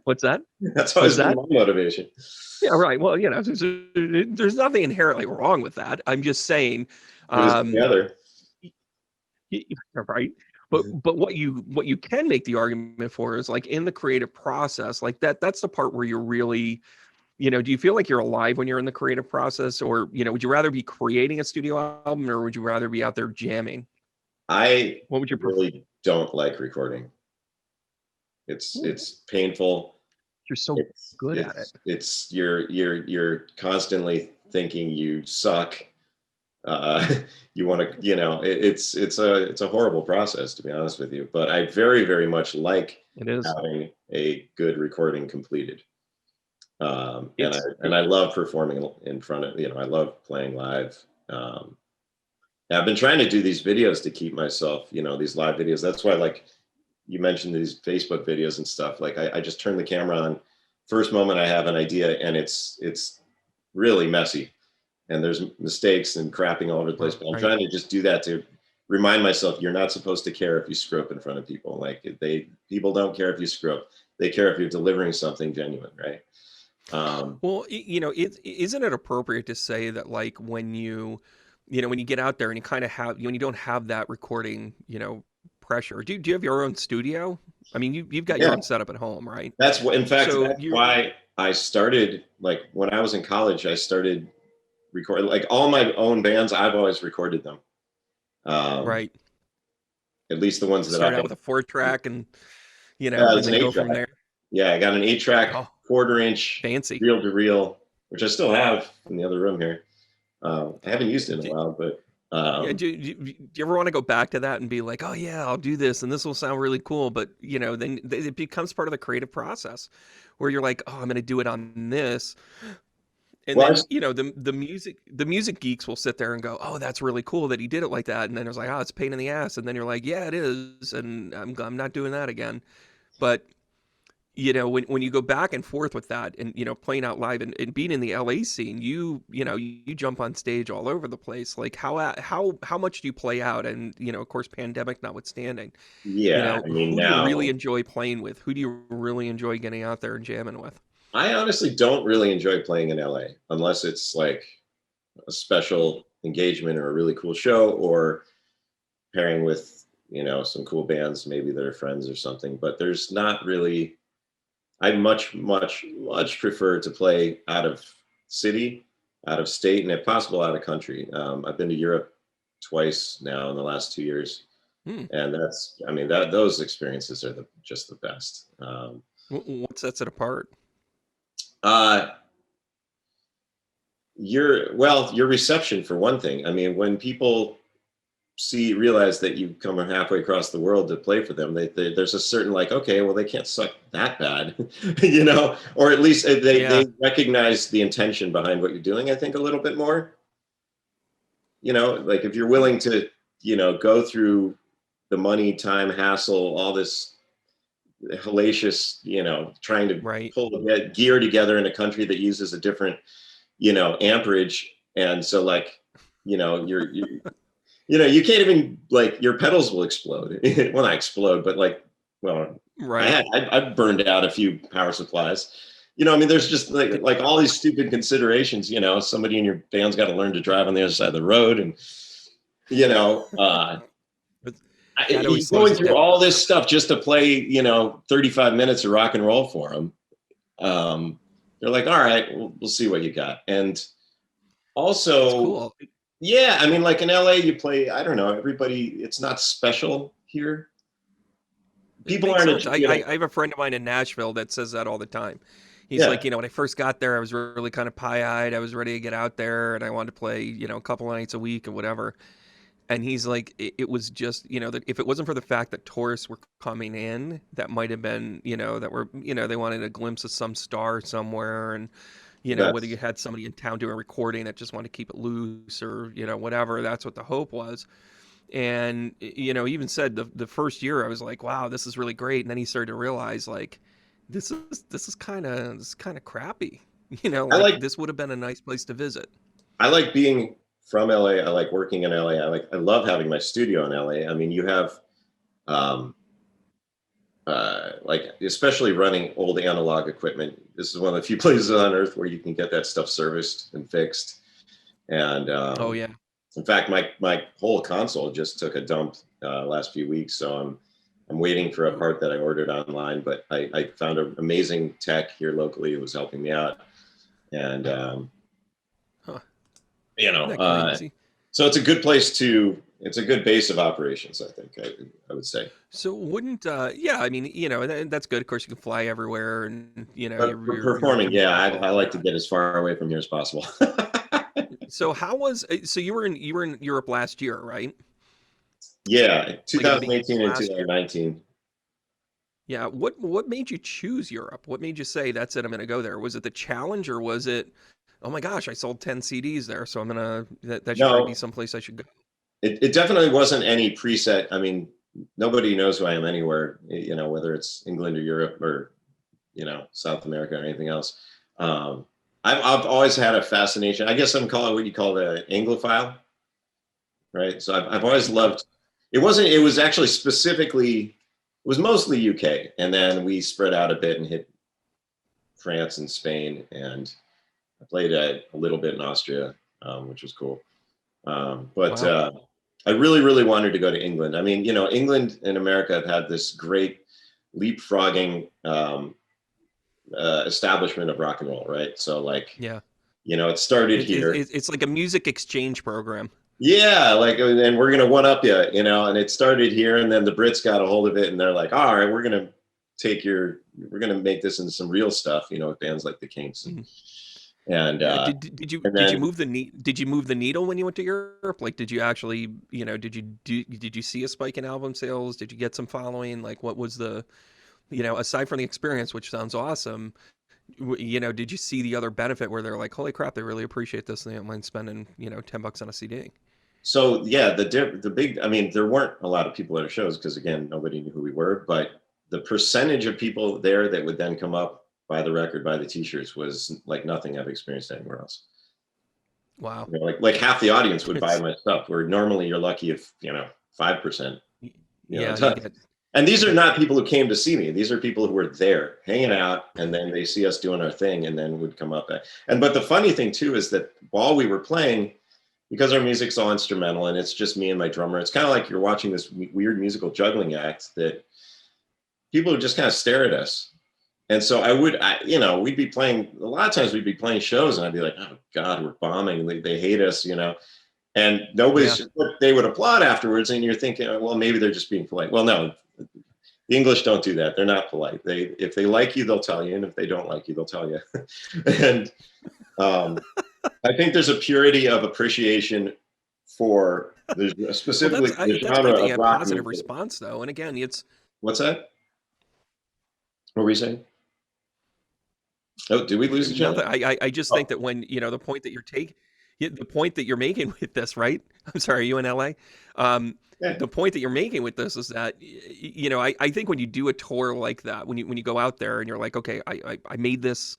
What's that? That's always been my motivation. Yeah, right. Well, you know, there's nothing inherently wrong with that. I'm just saying, together. Right. But what you can make the argument for is like in the creative process, like that's the part where you're really, you know, do you feel like you're alive when you're in the creative process, or, you know, would you rather be creating a studio album, or would you rather be out there jamming? What would you really don't like recording. It's painful. You're so good at it. It's you're constantly thinking you suck. You want to, you know, it's a horrible process, to be honest with you. But I very, very much like having a good recording completed. And I love performing in front of, you know, I love playing live. I've been trying to do these videos to keep myself, you know, these live videos. That's why, like you mentioned, these Facebook videos and stuff. Like I just turn the camera on, first moment I have an idea, and it's really messy, and there's mistakes and crapping all over the place. But I'm trying to just do that to remind myself, you're not supposed to care if you screw up in front of people. Like people don't care if you screw up. They care if you're delivering something genuine, right? Well, you know, isn't it appropriate to say that, like, when you know, when you get out there and you kind of have, when you don't have that recording, you know, pressure, do you have your own studio? I mean, you've got your own setup at home, right? That's what, in fact, that's why I started, like, when I was in college, I started recording, like, all my own bands. I've always recorded them. Right. At least the ones that start out with a 4-track, and, you know, and then go from there. Yeah, I got an 8-track, 1/4-inch, fancy reel to reel, which I still have in the other room here. I haven't used it in a while, but do you ever want to go back to that and be like, oh yeah, I'll do this, and this will sound really cool, but, you know, then it becomes part of the creative process where you're like, oh, I'm going to do it on this, and then, you know, the music geeks will sit there and go, oh, that's really cool that he did it like that, and then it's like, oh, it's a pain in the ass, and then you're like, yeah, it is, and I'm not doing that again. But, you know, when you go back and forth with that, and, you know, playing out live, and being in the LA scene, you know, you jump on stage all over the place. Like, how much do you play out? And, you know, of course, pandemic notwithstanding, yeah, you know, I mean, who do you really enjoy playing with? Who do you really enjoy getting out there and jamming with? I honestly don't really enjoy playing in LA unless it's like a special engagement or a really cool show, or pairing with, you know, some cool bands, maybe they're friends or something. But there's not really, I much prefer to play out of city, out of state, and if possible out of country. I've been to Europe twice now in the last 2 years, and that's, I mean, those experiences are just the best. What sets it apart? Your reception, for one thing. I mean, when people realize that you come halfway across the world to play for them, there's a certain, like, okay, well, they can't suck that bad, you know, or at least they recognize the intention behind what you're doing, I think, a little bit more. You know, like, if you're willing to, you know, go through the money, time, hassle, all this hellacious, you know, trying to pull the gear together in a country that uses a different, you know, amperage. And so, like, you know, you know, you can't even, like, your pedals will explode. Well, not explode, but, like, well, I've burned out a few power supplies. You know, I mean, there's just like all these stupid considerations. You know, somebody in your band's got to learn to drive on the other side of the road, and, you know, he's going through all this stuff just to play, you know, 35 minutes of rock and roll for him. they're like, all right, we'll see what you got. And also, that's cool. Yeah, I mean, like in LA, you play, I don't know, everybody, it's not special here. It People makes aren't, sense. I have a friend of mine in Nashville that says that all the time. He's yeah, like, when I first got there, I was really kind of pie-eyed. I was ready to get out there, and I wanted to play, a couple of nights a week and whatever. And he's like, it was just, that if it wasn't for the fact that tourists were coming in, that might have been, that were, they wanted a glimpse of some star somewhere, and whether you that's, had somebody in town doing a recording that just wanted to keep it loose or whatever. That's what the hope was. And he even said the first year I was like, wow, this is really great. And then he started to realize like this is kind of crappy. I Like like, this would have been a nice place to visit. I like being from LA. I like working in LA. I love having my studio in LA. I mean, you have, um, like, especially running old analog equipment. This is one of the few places on earth where you can get that stuff serviced and fixed. And, Oh yeah. in fact, my whole console just took a dump last few weeks, so I'm waiting for a part that I ordered online. But I found an amazing tech here locally who was helping me out, and Huh. you Isn't know, that crazy? so it's a good place to. It's a good base of operations, I think. I would say. So wouldn't yeah, I mean, that's good. Of course you can fly everywhere and But for you're performing, yeah, I like to get as far away from here as possible. So how was so you were in Europe last year, right? Yeah, Like at the beginning 2018 of and last year. 2019. Yeah, what made you choose Europe? What made you say that's it, I'm gonna go there? Was it the challenge or was it, oh my gosh, I sold 10 CDs there, so that should probably be No, someplace I should go. it definitely wasn't any preset. I mean, nobody knows who I am anywhere, whether it's England or Europe or, South America or anything else. Um, I've always had a fascination. I guess I'm calling what you call the Anglophile, right? So I've always Okay. loved, it was actually specifically, it was mostly UK. And then we spread out a bit and hit France and Spain. And I played a little bit in Austria, which was cool. But Wow. I really, really wanted to go to England. I mean, England and America have had this great leapfrogging establishment of rock and roll, right? So, like, Yeah. it started here. It's like a music exchange program. Yeah, like, and we're gonna one up you, and it started here, and then the Brits got a hold of it, and they're like, all right, we're gonna make this into some real stuff, with bands like the Kinks, Mhm. and Yeah. Did you then move did you move the needle when you went to Europe? Like, did you actually, did you see a spike in album sales? Did you get some following? Like, what was the, aside from the experience, which sounds awesome, did you see the other benefit where they're like, holy crap, they really appreciate this and they don't mind spending, $10 on a CD? so yeah, the big, I mean, there weren't a lot of people at our shows because again, nobody knew who we were, but the percentage of people there that would then come up, buy the record, buy the T-shirts was like nothing I've experienced anywhere else. Wow. Like half the audience would buy It's, my stuff. Where normally you're lucky if 5%. yeah, you Does. get, And these are not people who came to see me. These are people who were there hanging out, and then they see us doing our thing, and then would come up. But the funny thing too is that while we were playing, because our music's all instrumental and it's just me and my drummer, it's kind of like you're watching this weird musical juggling act that people would just kind of stare at us. And so we'd be playing, a lot of times we'd be playing shows and I'd be like, oh God, we're bombing. They hate us, and yeah, they would applaud afterwards. And you're thinking, well, maybe they're just being polite. Well, no, the English don't do that. They're not polite. If they like you, they'll tell you. And if they don't like you, they'll tell you. And I think there's a purity of appreciation for well, specifically the that's great genre that you of had rock positive music. response though. And again, it's, What's that? What were you saying? Oh, did we lose each other? nothing. I just think Oh, that when, the point that the point that you're making with this, right? I'm sorry, are you in LA? yeah. The point that you're making with this is that, I think when you do a tour like that, when you go out there and you're like, okay, I made this,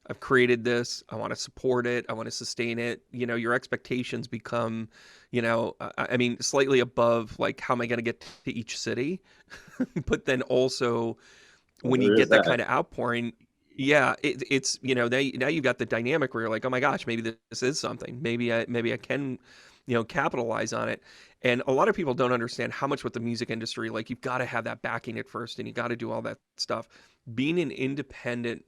I've created this, I want to support it, I want to sustain it, your expectations become, I mean, slightly above like, how am I going to get to each city? But then also, Well, when you there is get that kind that. of outpouring, yeah, it's now you've got the dynamic where you're like, oh my gosh, maybe this is something. Maybe I can, capitalize on it. And a lot of people don't understand how much with the music industry, like you've got to have that backing at first, and you got to do all that stuff. Being an independent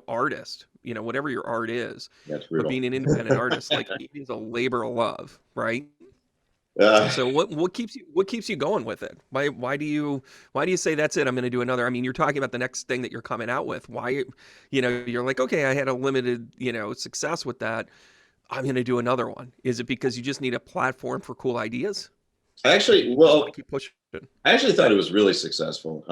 artist, whatever your art is, That's but brutal. being an independent artist, like it is a labor of love, right? Uh, So what keeps you going with it? Why do you say that's it? I'm going to do another. I mean, you're talking about the next thing that you're coming out with. Why, you're like, okay, I had a limited, success with that. I'm going to do another one. Is it because you just need a platform for cool ideas? Or actually, you just want well, to keep pushing? I actually thought it was really successful.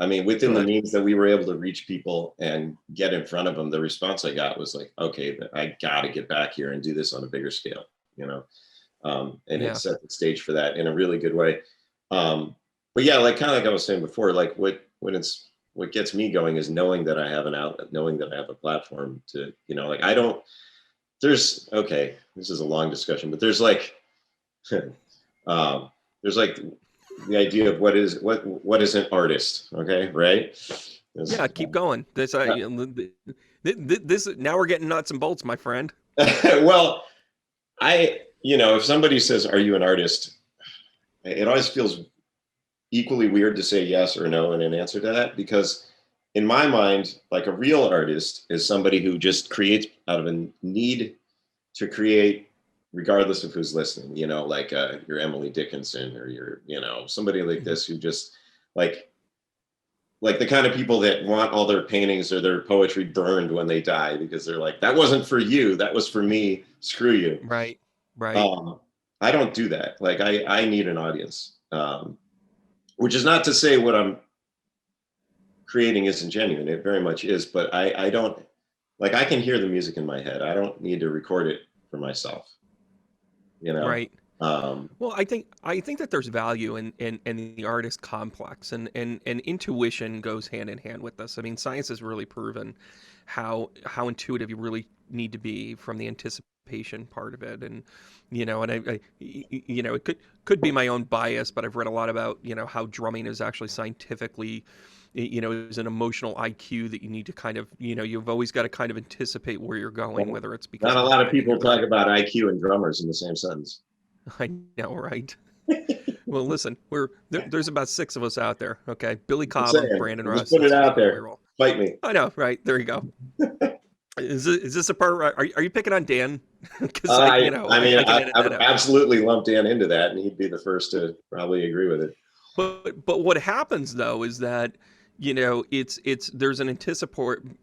I mean, within the Good. means that we were able to reach people and get in front of them, the response I got was like, okay, I got to get back here and do this on a bigger scale, and it Yeah. set the stage for that in a really good way. But yeah, like kind of like I was saying before, like what gets me going is knowing that I have an outlet, knowing that I have a platform to, like I don't. Okay, this is a long discussion, but um, there's like the idea of what is an artist, okay, right? Yeah. Keep going. This now we're getting nuts and bolts, my friend. Well, if somebody says, "Are you an artist?" It always feels equally weird to say yes or no in an answer to that, because in my mind, like a real artist is somebody who just creates out of a need to create regardless of who's listening, like your Emily Dickinson or your, somebody like this who just like the kind of people that want all their paintings or their poetry burned when they die because they're like, that wasn't for you, that was for me, screw you. Right. Right. um I don't do that. Like I need an audience, which is not to say what I'm creating isn't genuine. It very much is, but I don't, like, I can hear the music in my head. I don't need to record it for myself, you know. Right. Um, Well, I think that there's value in the artist complex, and intuition goes hand in hand with this. I mean, science has really proven how intuitive you really need to be from the anticipation part of it, and it could be my own bias, but I've read a lot about how drumming is actually scientifically, is an emotional IQ that you need to kind of, you've always got to kind of anticipate where you're going, whether it's because Not of a the lot of timing people of the. talk about IQ and drummers in the same sentence. I know, right? Well, listen, there's about six of us out there. Okay, Billy I'm Cobham, saying, Brandon I'm just Russ. putting it That's out how we there. roll. Fight me. I know, right? There you go. Is this a part? Are you picking on Dan? Because I mean, I can edit I that would out. absolutely lump Dan into that, and he'd be the first to probably agree with it. But what happens though is that it's there's an anticipation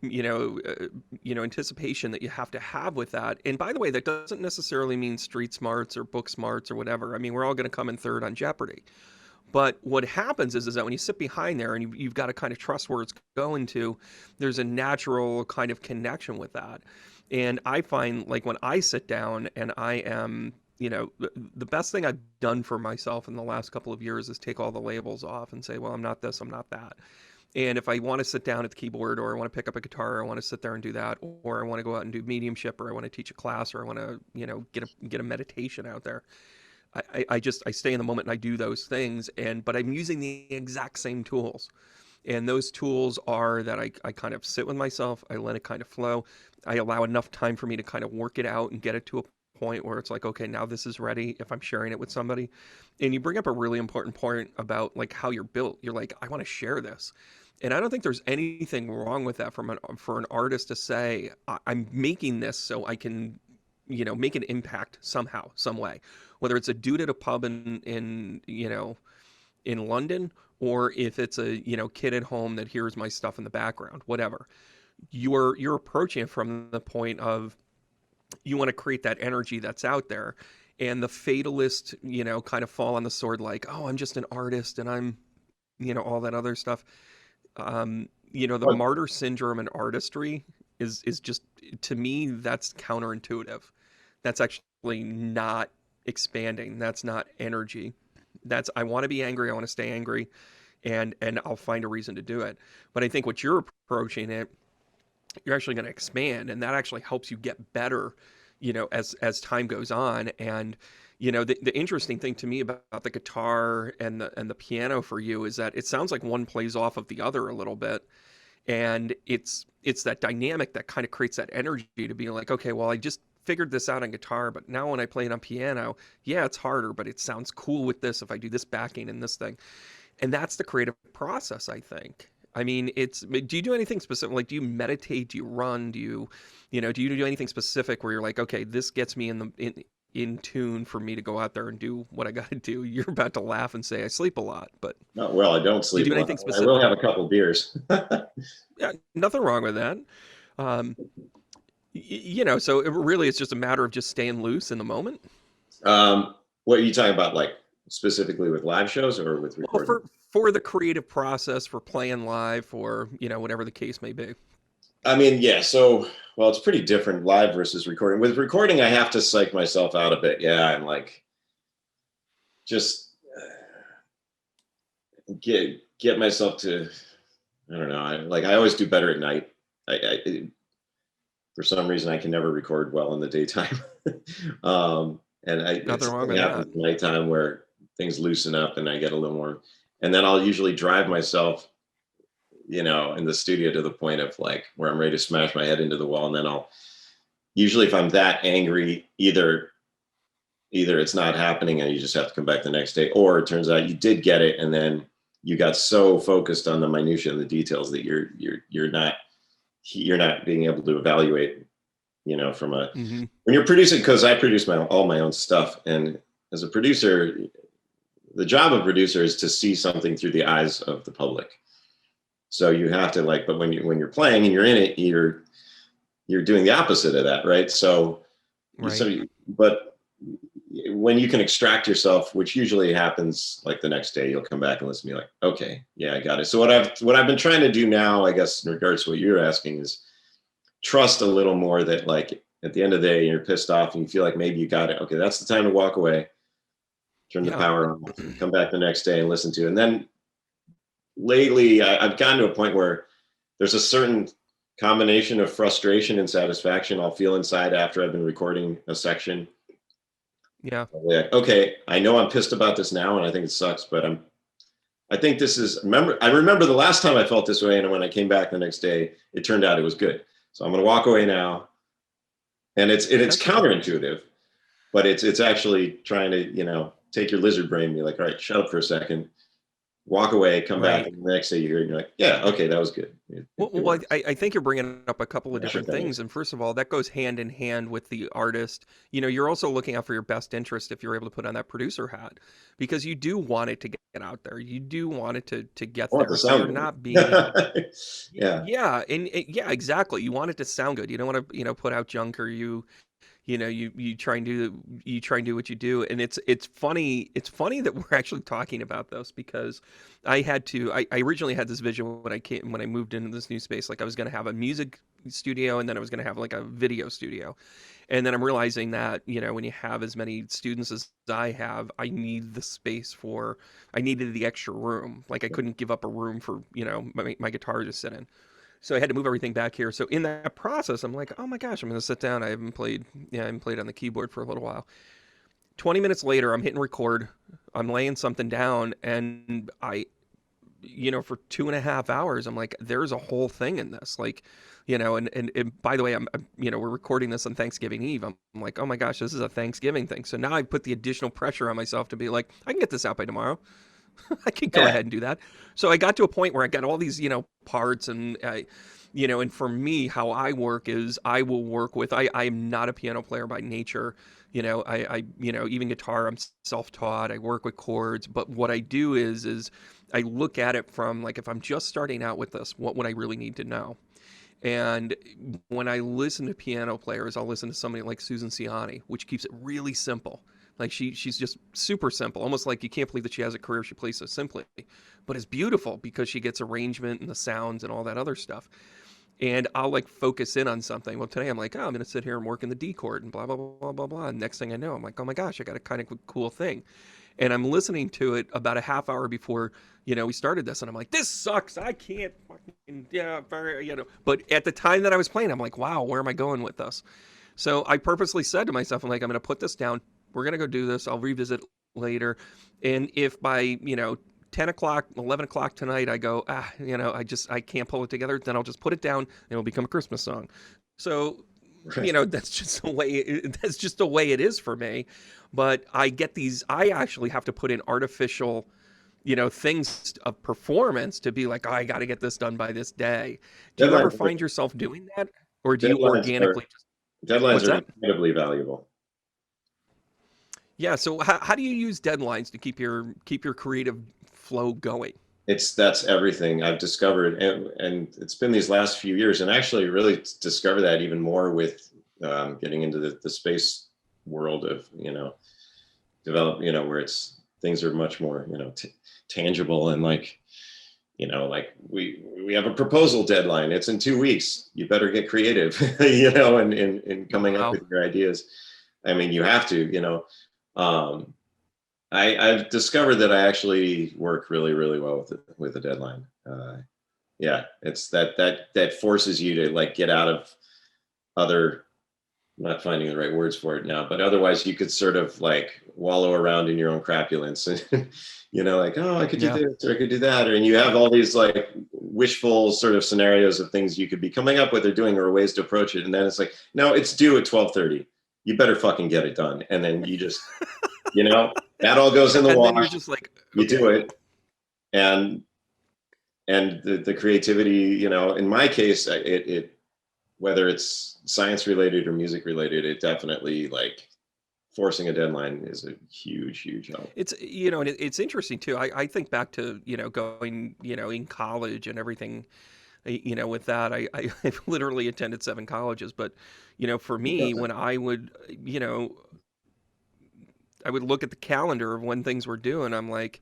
that you have to have with that. And by the way, that doesn't necessarily mean street smarts or book smarts or whatever. I mean, we're all going to come in third on Jeopardy. But what happens is that when you sit behind there and you've got to kind of trust where it's going to, there's a natural kind of connection with that. And I find, like, when I sit down and I am, the best thing I've done for myself in the last couple of years is take all the labels off and say, well, I'm not this, I'm not that. And if I want to sit down at the keyboard, or I want to pick up a guitar, or I want to sit there and do that, or I want to go out and do mediumship, or I want to teach a class, or I want to, get a meditation out there, I stay in the moment and I do those things, but I'm using the exact same tools. And those tools are that I kind of sit with myself, I let it kind of flow, I allow enough time for me to kind of work it out and get it to a point where it's like, okay, now this is ready if I'm sharing it with somebody. And you bring up a really important point about like how you're built. You're like, I want to share this. And I don't think there's anything wrong with that for an artist to say, I'm making this so I can, make an impact somehow, some way, whether it's a dude at a pub in London, or if it's a kid at home that hears my stuff in the background, whatever. You're approaching it from the point of, you want to create that energy that's out there, and the fatalist kind of fall on the sword like, oh, I'm just an artist and I'm all that other stuff. The But martyr syndrome in artistry is just, to me, that's counterintuitive. That's actually not expanding. That's not energy. That's, I want to be angry, I want to stay angry, and I'll find a reason to do it. But I think what you're approaching it, you're actually going to expand, and that actually helps you get better, as time goes on. And the interesting thing to me about the guitar and the piano for you is that it sounds like one plays off of the other a little bit, and it's that dynamic that kind of creates that energy to be like, okay, well, I just figured this out on guitar, but now when I play it on piano, yeah, it's harder, but it sounds cool with this if I do this backing and this thing. And that's the creative process, I think. I mean, do you do anything specific? Like, do you meditate? Do you run? Do you do anything specific where you're like, okay, this gets me in tune for me to go out there and do what I got to do? You're about to laugh and say I sleep a lot, but Well, I don't do you sleep do a lot. anything I will specific? have a couple beers. Yeah, nothing wrong with that. Um, so it really it's just a matter of just staying loose in the moment. What are you talking about, like specifically with live shows or with Well, recording? for the creative process, for playing live, for whatever the case may be. I mean, yeah. So, well, it's pretty different live versus recording. With recording, I have to psych myself out a bit. Yeah, I'm like, just get myself to. I don't know. I always do better at night. For some reason, I can never record well in the daytime. And Nothing wrong something with happens that. at nighttime where things loosen up and I get a little more. And then I'll usually drive myself, in the studio to the point of like where I'm ready to smash my head into the wall. And then I'll usually, if I'm that angry, either it's not happening and you just have to come back the next day, or it turns out you did get it and then you got so focused on the minutia and the details that you're not being able to evaluate, from Mm-hmm. when you're producing, because I produce all my own stuff, and as a producer, the job of producer is to see something through the eyes of the public. So you have to but when you're playing and you're in it, you're doing the opposite of that, right? So, Right. but when you can extract yourself, which usually happens like the next day, you'll come back and listen to me like, okay, yeah, I got it. So what I've been trying to do now, I guess, in regards to what you're asking, is trust a little more that like at the end of the day, you're pissed off and you feel like maybe you got it. Okay, that's the time to walk away, turn the Yeah. power on, come back the next day and listen to it. And then lately, I've gotten to a point where there's a certain combination of frustration and satisfaction I'll feel inside after I've been recording a section. Yeah. Like, okay, I know I'm pissed about this now, and I think it sucks, but I think this is. I remember the last time I felt this way, and when I came back the next day, it turned out it was good. So I'm going to walk away now, and it's counterintuitive, but it's actually trying to take your lizard brain and be like, all right, shut up for a second, walk away, come back, Right. and the next day you hear it, and you're like, yeah, okay, that was good. Well, I think you're bringing up a couple of I different think that things. makes And first of all, that goes hand in hand with the artist. You're also looking out for your best interest if you're able to put on that producer hat, because you do want it to get out there. You do want it to get I want there. the So you're sound not being, good. Yeah. yeah, and yeah, exactly. You want it to sound good. You don't want to, put out junk, or you try and do what you do. And it's funny that we're actually talking about this, because I originally had this vision when I moved into this new space, like I was going to have a music studio, and then I was going to have like a video studio. And then I'm realizing that, when you have as many students as I have, I needed the extra room. Like I couldn't give up a room for, my guitar to sit in. So I had to move everything back here. So in that process, I'm like, oh my gosh, I'm going to sit down. I haven't played on the keyboard for a little while. 20 minutes later, I'm hitting record. I'm laying something down, and for 2.5 hours, I'm like, there's a whole thing in this. Like, and by the way, we're recording this on Thanksgiving Eve. I'm like, oh my gosh, this is a Thanksgiving thing. So now I put the additional pressure on myself to be like, I can get this out by tomorrow. I can go Yeah. ahead and do that. So I got to a point where I got all these, parts, and and for me, how I work is I will work with, I'm not a piano player by nature. Even guitar, I'm self-taught. I work with chords, but what I do is I look at it from like, if I'm just starting out with this, what would I really need to know? And when I listen to piano players, I'll listen to somebody like Susan Ciani, which keeps it really simple. Like she's just super simple, almost like you can't believe that she has a career. She plays so simply, but it's beautiful because she gets arrangement and the sounds and all that other stuff. And I'll like focus in on something. Well, today I'm like, oh, I'm going to sit here and work in the D chord and blah, blah, blah, blah, blah, blah. And next thing I know, I'm like, oh my gosh, I got a kind of cool thing. And I'm listening to it about a half hour before, we started this. And I'm like, this sucks. I can't fucking, But at the time that I was playing, I'm like, wow, where am I going with this? So I purposely said to myself, I'm like, I'm going to put this down. We're going to go do this. I'll revisit later. And if by, 10 o'clock, 11 o'clock tonight, I go, I can't pull it together, then I'll just put it down and it'll become a Christmas song. So, Right. that's just the way it is for me. But I actually have to put in artificial, things of performance to be like, oh, I got to get this done by this day. Do you ever Deadlines find yourself doing that, or do you deadlines are organically just, deadlines what's are that? incredibly valuable. Yeah. So how do you use deadlines to keep your creative flow going? That's everything I've discovered, and it's been these last few years, and actually really discover that even more with getting into the space world of develop where it's things are much more tangible, and like like we have a proposal deadline, it's in 2 weeks, you better get creative in coming up Wow. with your ideas. I mean, you have to um I've discovered that I actually work really, really well with a deadline. Yeah, it's that forces you to like get out of other. I'm not finding the right words for it now, but otherwise you could sort of like wallow around in your own crapulence, and like, oh, I could do Yeah. this or I could do that, and you have all these like wishful sort of scenarios of things you could be coming up with or doing or ways to approach it, and then it's like, no, it's due at 12:30. You better fucking get it done, and then you just that all goes in the And then you're wash. just like, You do okay. it, and the creativity, in my case, it whether it's science related or music related, it definitely like forcing a deadline is a huge help. It's and it's interesting too. I think back to going in college and everything. With that, I've literally attended 7 colleges, but for It me, doesn't. when I would look at the calendar of when things were due, and I'm like,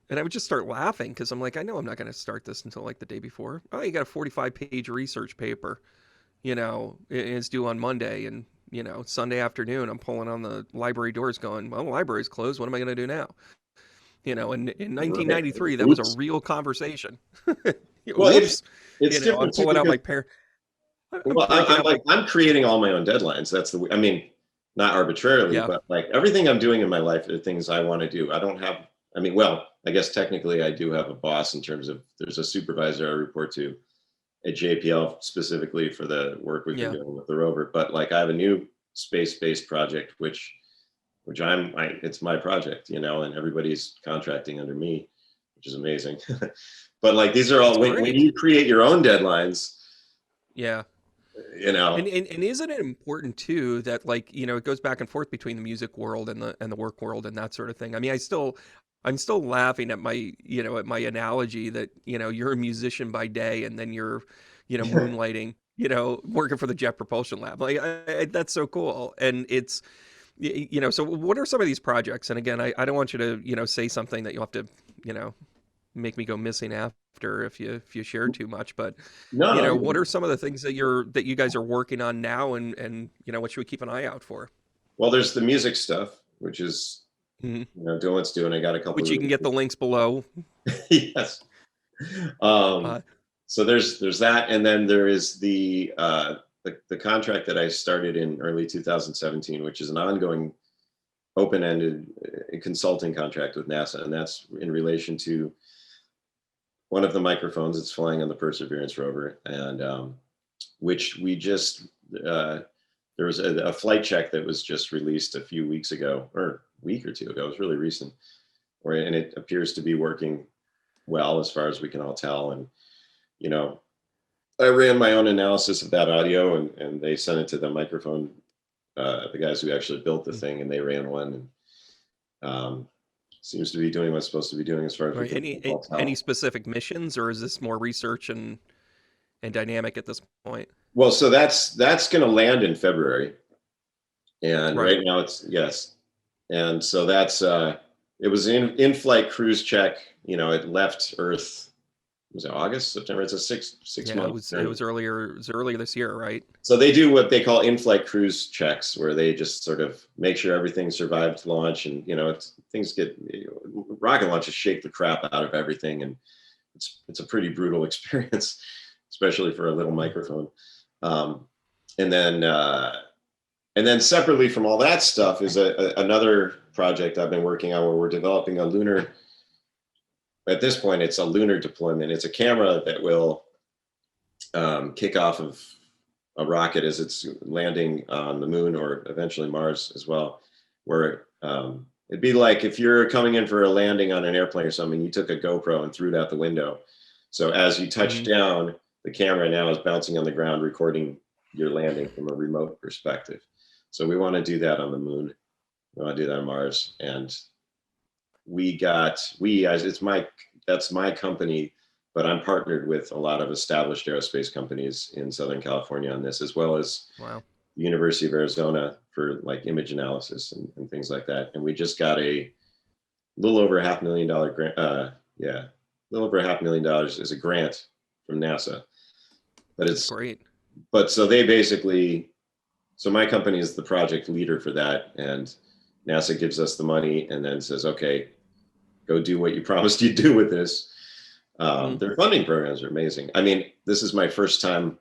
and I would just start laughing because I'm like, I know I'm not going to start this until like the day before. Oh, you got a 45-page research paper, it's due on Monday, and Sunday afternoon, I'm pulling on the library doors, going, well, the library's closed. What am I going to do now? And in Right. 1993, that was a Oops. real conversation. Well, Oops, it's I'm different too pulling out because my pair. I'm well, breaking I'm out my like I'm creating all my own deadlines. That's I mean, not arbitrarily, yeah, but like everything I'm doing in my life are things I want to do. I don't have. I mean, well, I guess technically I do have a boss in terms of there's a supervisor I report to at JPL specifically for the work we've been yeah. doing with the rover. But like I have a new space-based project, which it's my project, and everybody's contracting under me, which is amazing. But like these are It's all when great. you create your own deadlines, Yeah. you know. And isn't it important too that like, it goes back and forth between the music world and the work world and that sort of thing. I mean, I'm still laughing at my analogy that, you're a musician by day and then you're, moonlighting, working for the Jet Propulsion Lab. Like that's so cool. And it's so what are some of these projects? And again, I don't want you to, say something that you'll have to, you know, make me go missing after if you share too much, but No, no. what are some of the things that you guys are working on now, and what should we keep an eye out for? Well, there's the music stuff, which is Hmm. doing what's doing. I got a couple Which of you can get the links below. yes. Um, Uh, so there's that, and then there is the contract that I started in early 2017, which is an ongoing open-ended consulting contract with NASA, and that's in relation to one of the microphones that's flying on the Perseverance rover, and which we just there was a flight check that was just released a few weeks ago, or a week or two ago. It was really recent, and it appears to be working well as far as we can all tell. And you know, I ran my own analysis of that audio, and they sent it to the microphone, the guys who actually built the thing, and they ran one, and seems to be doing what's supposed to be doing as far as we right. can all Any tell. specific missions, or is this more research and dynamic at this point? Well, so that's going to land in February, and Right. right now it's yes, and so that's it was an in-flight cruise check. It left Earth. Was it August, September? It's a six Yeah, month it journey. was earlier this year, right? So they do what they call in-flight cruise checks, where they just sort of make sure everything survived launch, and things get rocket launches shake the crap out of everything, and it's a pretty brutal experience, especially for a little microphone. Um, and then separately from all that stuff is another project I've been working on where we're developing a lunar. At this point, it's a lunar deployment. It's a camera that will kick off of a rocket as it's landing on the moon or eventually Mars as well, where It'd be like if you're coming in for a landing on an airplane or something, you took a GoPro and threw it out the window. So as you touch down, the camera now is bouncing on the ground, recording your landing from a remote perspective. So we want to do that on the moon. We want to do that on Mars. And that's my company, but I'm partnered with a lot of established aerospace companies in Southern California on this, as well as wow. the University of Arizona for like image analysis and things like that. And we just got a little over $500,000 grant. A little over $500,000 is a grant from NASA. But it's great. But so they basically, so my company is the project leader for that, and NASA gives us the money and then says, okay, go do what you promised you'd do with this. Their funding programs are amazing. I mean, this is my first time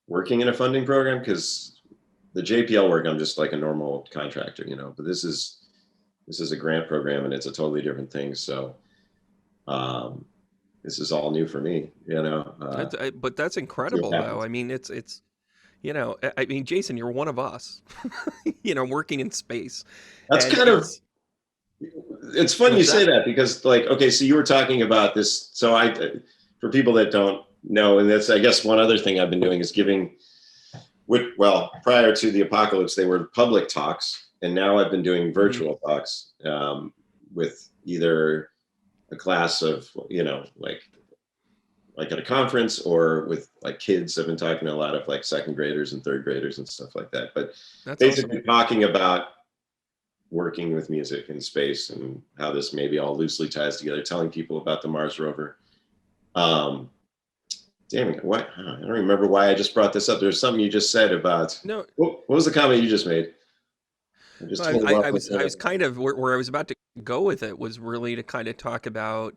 working in a funding program, because the JPL work, I'm just like a normal contractor, you know, but this is a grant program and it's a totally different thing. So this is all new for me, you know. But that's incredible, though. I mean, it's you know, I mean, Jason, you're one of us, you know, working in space. That's and kind of, it's funny you say that, because like, okay, so you were talking about this. So for people that don't know, and that's, I guess, one other thing I've been doing is giving, well, prior to the apocalypse, they were public talks. And now I've been doing virtual talks with either a class of, you know, like at a conference, or with like kids. I've been talking to a lot of like second graders and third graders and stuff like that. But that's basically awesome. Talking about working with music in space and how this maybe all loosely ties together, telling people about the Mars rover. Damn it, what? I don't remember why I just brought this up. There's something you just said about, no. What was the comment you just made? I was kind of where I was about to go with it was really to kind of talk about,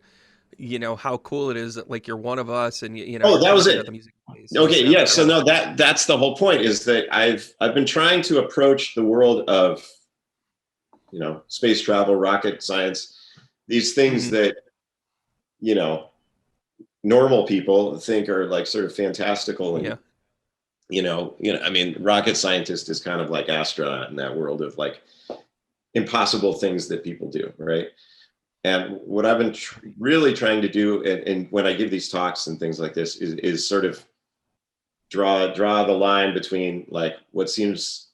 you know, how cool it is that like you're one of us, and you know. Oh, that was it. The music okay, yeah. So no, that's the whole point, is that I've been trying to approach the world of, you know, space travel, rocket science, these things that, you know, normal people think are like sort of fantastical, and you know, I mean, rocket scientist is kind of like astronaut in that world of like impossible things that people do, right? And what I've been really trying to do, and when I give these talks and things like this, is sort of draw the line between like what seems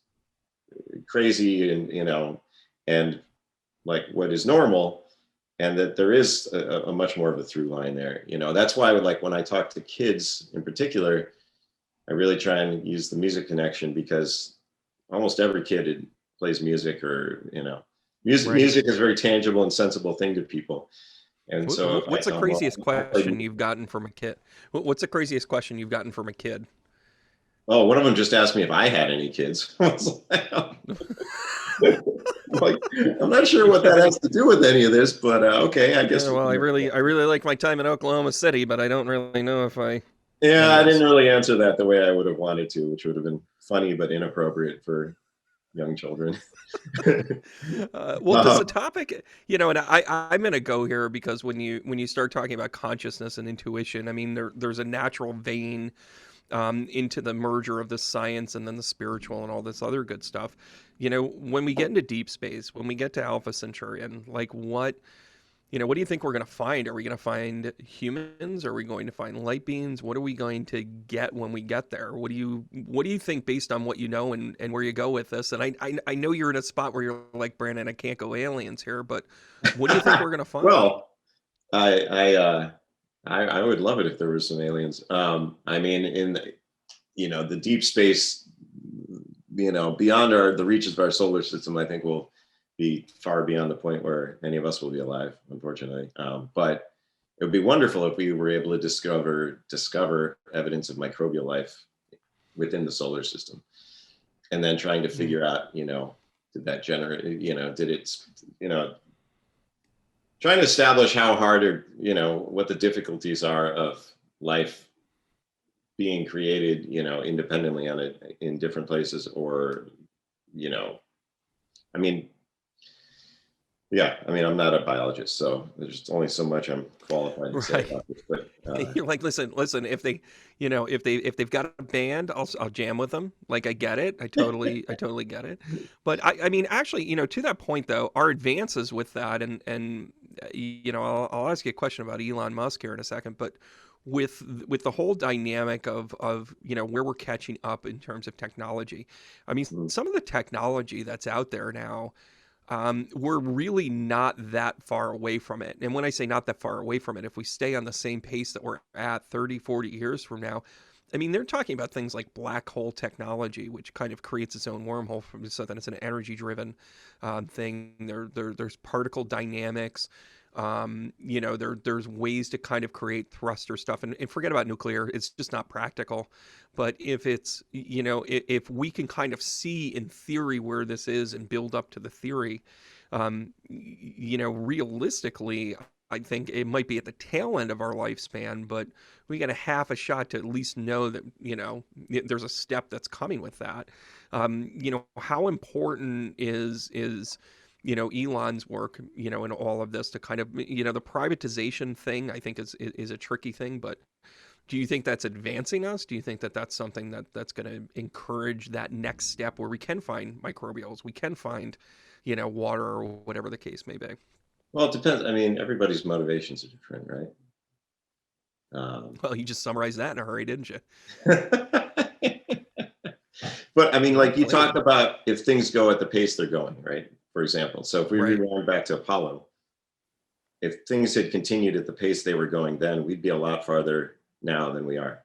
crazy and, you know, and like what is normal, and that there is a much more of a through line there. You know, that's why I would like, when I talk to kids in particular, I really try and use the music connection, because almost every kid plays music, or, you know, music is a very tangible and sensible thing to people. And so what's the craziest question you've gotten from a kid? What's the craziest question you've gotten from a kid? Oh, one of them just asked me if I had any kids. Like, I'm not sure what that has to do with any of this, but okay, I guess. Well, I really like my time in Oklahoma City, but I don't really know if I. Yeah, I didn't really answer that the way I would have wanted to, which would have been funny but inappropriate for young children. Well, does the topic, you know, and I'm gonna go here, because when you start talking about consciousness and intuition, I mean, there's a natural vein into the merger of the science and then the spiritual and all this other good stuff. You know, when we get into deep space, when we get to Alpha Centaurian, like what do you think we're going to find? Are we going to find humans? Are we going to find light beings? What are we going to get when we get there? What do you think, based on what you know and where you go with this? And I know you're in a spot where you're like, Brandon, I can't go aliens here, but what do you think we're going to find? Well, I would love it if there was some aliens. I mean, in you know, the deep space, you know, beyond the reaches of our solar system, I think will be far beyond the point where any of us will be alive, unfortunately. But it would be wonderful if we were able to discover evidence of microbial life within the solar system, and then trying to figure out, you know, did that generate, you know, did it, you know, trying to establish how hard, or, you know, what the difficulties are of life being created, you know, independently on it in different places, or, you know, I mean, Yeah, I mean, I'm not a biologist, so there's only so much I'm qualified to say Right. about this. But You're like, listen. If they, if they've got a band, I'll jam with them. Like, I get it. I totally get it. But I mean, actually, to that point though, our advances with that, and I'll ask you a question about Elon Musk here in a second, but with the whole dynamic of where we're catching up in terms of technology, I mean, mm, some of the technology that's out there now, we're really not that far away from it. And when I say not that far away from it, if we stay on the same pace that we're at 30, 40 years from now, I mean, they're talking about things like black hole technology, which kind of creates its own wormhole so that it's an energy driven thing. There's particle dynamics. There's ways to kind of create thruster stuff, and forget about nuclear. It's just not practical. But if it's, if we can kind of see in theory where this is and build up to the theory, realistically, I think it might be at the tail end of our lifespan, but we got a half a shot to at least know that, there's a step that's coming with that. How important is Elon's work, in all of this to kind of, the privatization thing, I think is a tricky thing, but do you think that's advancing us? Do you think that that's something that's going to encourage that next step where we can find microbials, we can find, water or whatever the case may be? well, it depends. I mean, everybody's motivations are different, right? Well, you just summarized that in a hurry, didn't you? But I mean, Well like you played. talked about if things go at the pace they're going, right? For example, so if we Right. rewind back to Apollo, if things had continued at the pace they were going then, we'd be a lot farther now than we are.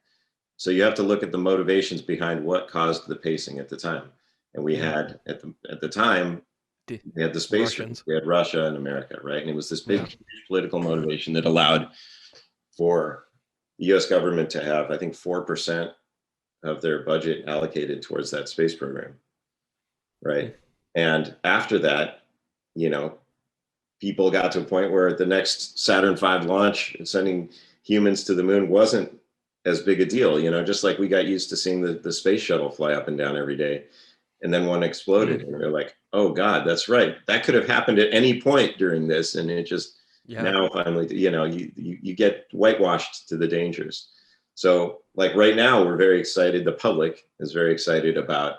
So you have to look at the motivations behind what caused the pacing at the time. And we Yeah. had at the time, D- we had the space race, Russians. we had Russia and America, right? And it was this big Yeah. huge political motivation that allowed for the US government to have, I think, 4% of their budget allocated towards that space program, Mm. right? And after that, you know, people got to a point where the next Saturn V launch, sending humans to the moon, wasn't as big a deal, just like we got used to seeing the space shuttle fly up and down every day. And then one exploded, Mm. and they're like, oh God, that's right. That could have happened at any point during this. And it just Yeah. now finally, you get whitewashed to the dangers. So, like right now, we're very excited. The public is very excited about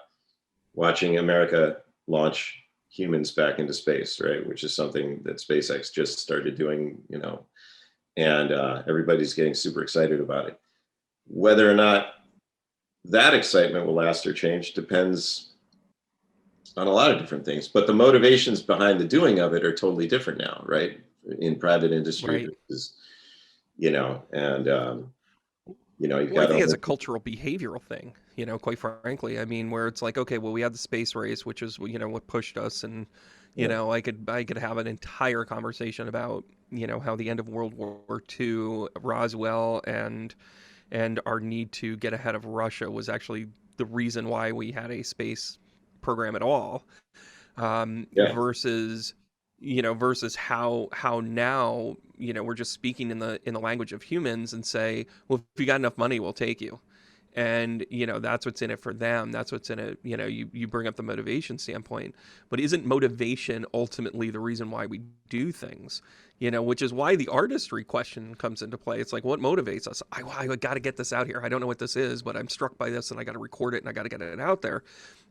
watching America launch humans back into space, right? Which is something that SpaceX just started doing, and everybody's getting super excited about it. Whether or not that excitement will last or change depends on a lot of different things. But the motivations behind the doing of it are totally different now, right? In private industry, Right. versus, and you've Well, I got think it's other. a cultural behavioral thing, quite frankly. I mean, where it's like, okay, well, we had the space race, which is, what pushed us. And, Yeah, I could have an entire conversation about, how the end of World War II, Roswell, and our need to get ahead of Russia was actually the reason why we had a space program at all. yeah, Versus how now, we're just speaking in the language of humans and say, well, if you got enough money, we'll take you. And that's what's in it for them. That's what's in it. You bring up the motivation standpoint, but isn't motivation ultimately the reason why we do things? Which is why the artistry question comes into play. It's like, what motivates us? I got to get this out here. I don't know what this is, but I'm struck by this and I got to record it and I got to get it out there.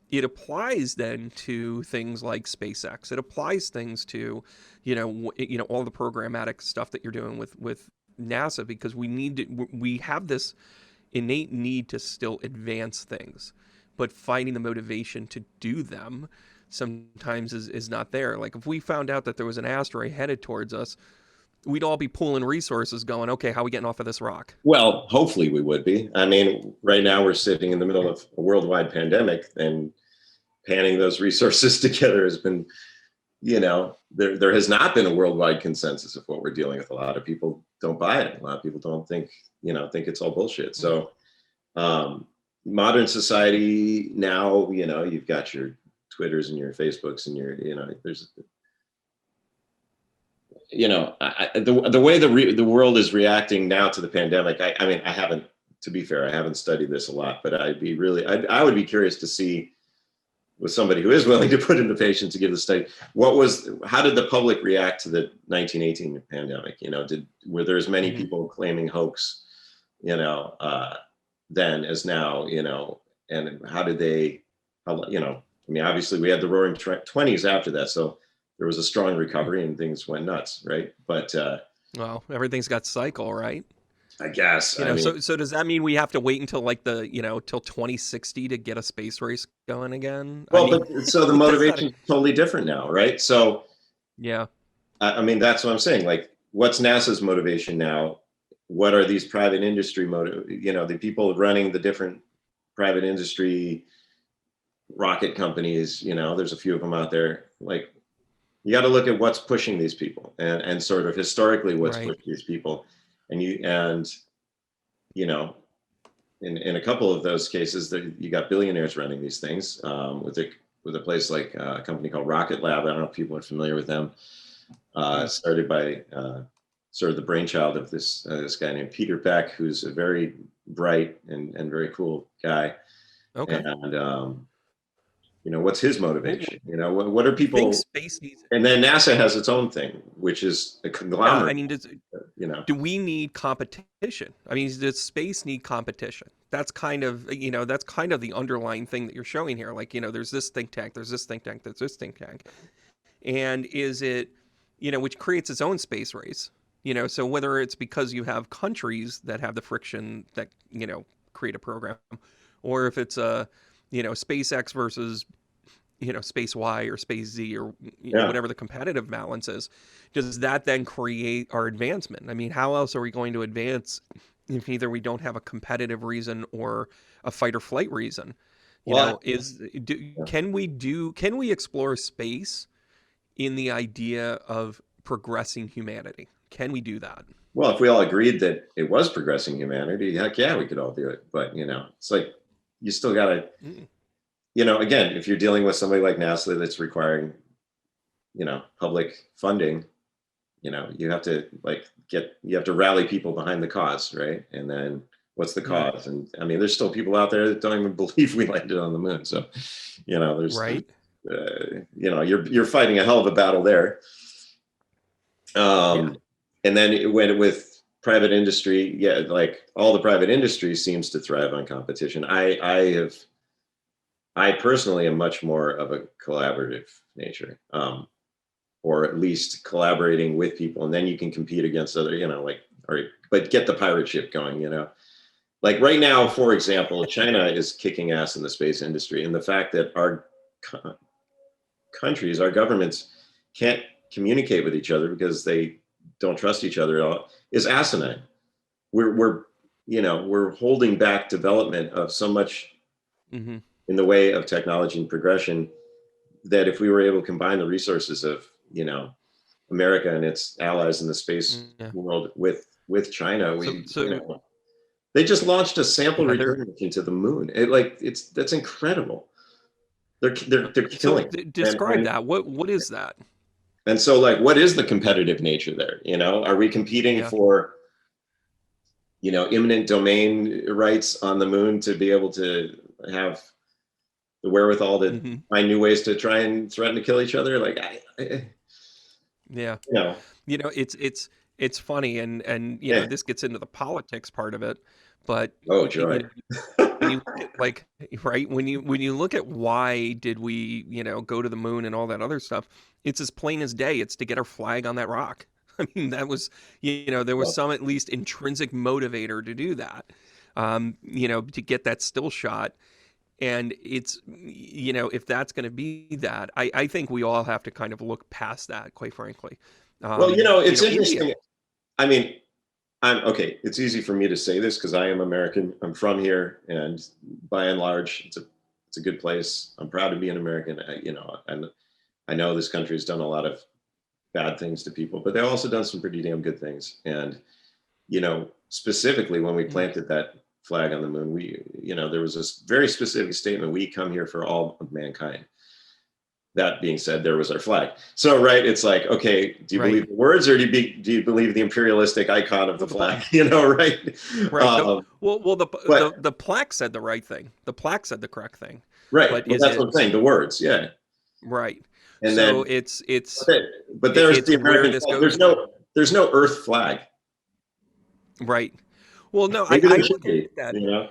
It applies then to things like SpaceX. It applies things to, all the programmatic stuff that you're doing with NASA, because we have this innate need to still advance things, but finding the motivation to do them sometimes is not there. Like if we found out that there was an asteroid headed towards us, we'd all be pooling resources going, okay, how are we getting off of this rock? well, hopefully we would be. I mean, right now we're sitting in the middle of a worldwide pandemic, and panning those resources together has been, there has not been a worldwide consensus of what we're dealing with. A lot of people don't buy it. A lot of people don't think it's all bullshit. So modern society now, you've got your Twitters and your Facebooks and there's, the way the world is reacting now to the pandemic. I mean, I haven't, to be fair, I haven't studied this a lot, but I would be curious to see with somebody who is willing to put into patient to give the study. How did the public react to the 1918 pandemic? Were there as many people claiming hoax, then as now, and how did they, obviously we had the roaring 20s after that. So there was a strong recovery and things went nuts. Right. But, well, everything's got cycle, right? I guess. So does that mean we have to wait until like till 2060 to get a space race going again? Well, so the motivation is totally different now, right? So, yeah, that's what I'm saying. Like, what's NASA's motivation now? What are these private industry the people running the different private industry rocket companies? There's a few of them out there. Like, you got to look at what's pushing these people and sort of historically what's pushing these people. And in a couple of those cases, you got billionaires running these things with a place like a company called Rocket Lab. I don't know if people are familiar with them. Started by sort of the brainchild of this guy named Peter Beck, who's a very bright and very cool guy. Okay. And what's his motivation? What are people? Space needs it. And then NASA has its own thing, which is a conglomerate. Do we need competition? Does space need competition? That's kind of the underlying thing that you're showing here. Like, there's this think tank, there's this think tank, there's this think tank. And is it, which creates its own space race, so whether it's because you have countries that have the friction that, create a program, or if it's a, SpaceX versus, space Y or space Z or whatever the competitive balance is, does that then create our advancement? How else are we going to advance if either we don't have a competitive reason or a fight or flight reason? Can we explore space in the idea of progressing humanity? Can we do that? Well, if we all agreed that it was progressing humanity, heck yeah, we could all do it. But, it's like, you still got to, again, if you're dealing with somebody like NASA that's requiring, public funding, you have to rally people behind the cause, right? And then what's the cause? And there's still people out there that don't even believe we landed on the moon. So, there's, you're fighting a hell of a battle there. And then with private industry, like all the private industry seems to thrive on competition. I personally am much more of a collaborative nature, or at least collaborating with people, and then you can compete against other, but get the pirate ship going, Like right now, for example, China is kicking ass in the space industry, and the fact that our countries, our governments can't communicate with each other because they don't trust each other at all is asinine. We're holding back development of so much in the way of technology and progression that if we were able to combine the resources of America and its allies in the space world with China, they just launched a sample return mission to the moon. That's incredible. They're killing. Describe that. What is that? And so, like, what is the competitive nature there? Are we competing for, eminent domain rights on the moon to be able to have the wherewithal to find new ways to try and threaten to kill each other? Like, it's funny, and this gets into the politics part of it, but oh joy. When you when you look at why did we go to the moon and all that other stuff, it's as plain as day. It's to get our flag on that rock. That was there was some at least intrinsic motivator to do that, to get that still shot. And it's if that's going to be that, I think we all have to kind of look past that, quite frankly. Well, it's interesting. It's easy for me to say this because I am American. I'm from here, and by and large, it's a good place. I'm proud to be an American. And I know this country has done a lot of bad things to people, but they've also done some pretty damn good things. And specifically when we planted that flag on the moon, there was this very specific statement: "We come here for all of mankind." That being said, there was our flag. So, right, it's like, okay, do you believe the words, or do you believe the imperialistic icon of the flag? Right? Right. The plaque said the right thing. The plaque said the correct thing. Right. but Well, is that's what it I'm saying. The words, yeah. right? And So then, but there's it's the where American this flag. goes. There's no Earth flag. Right. Well, no, Maybe I there should look be. at that. You know.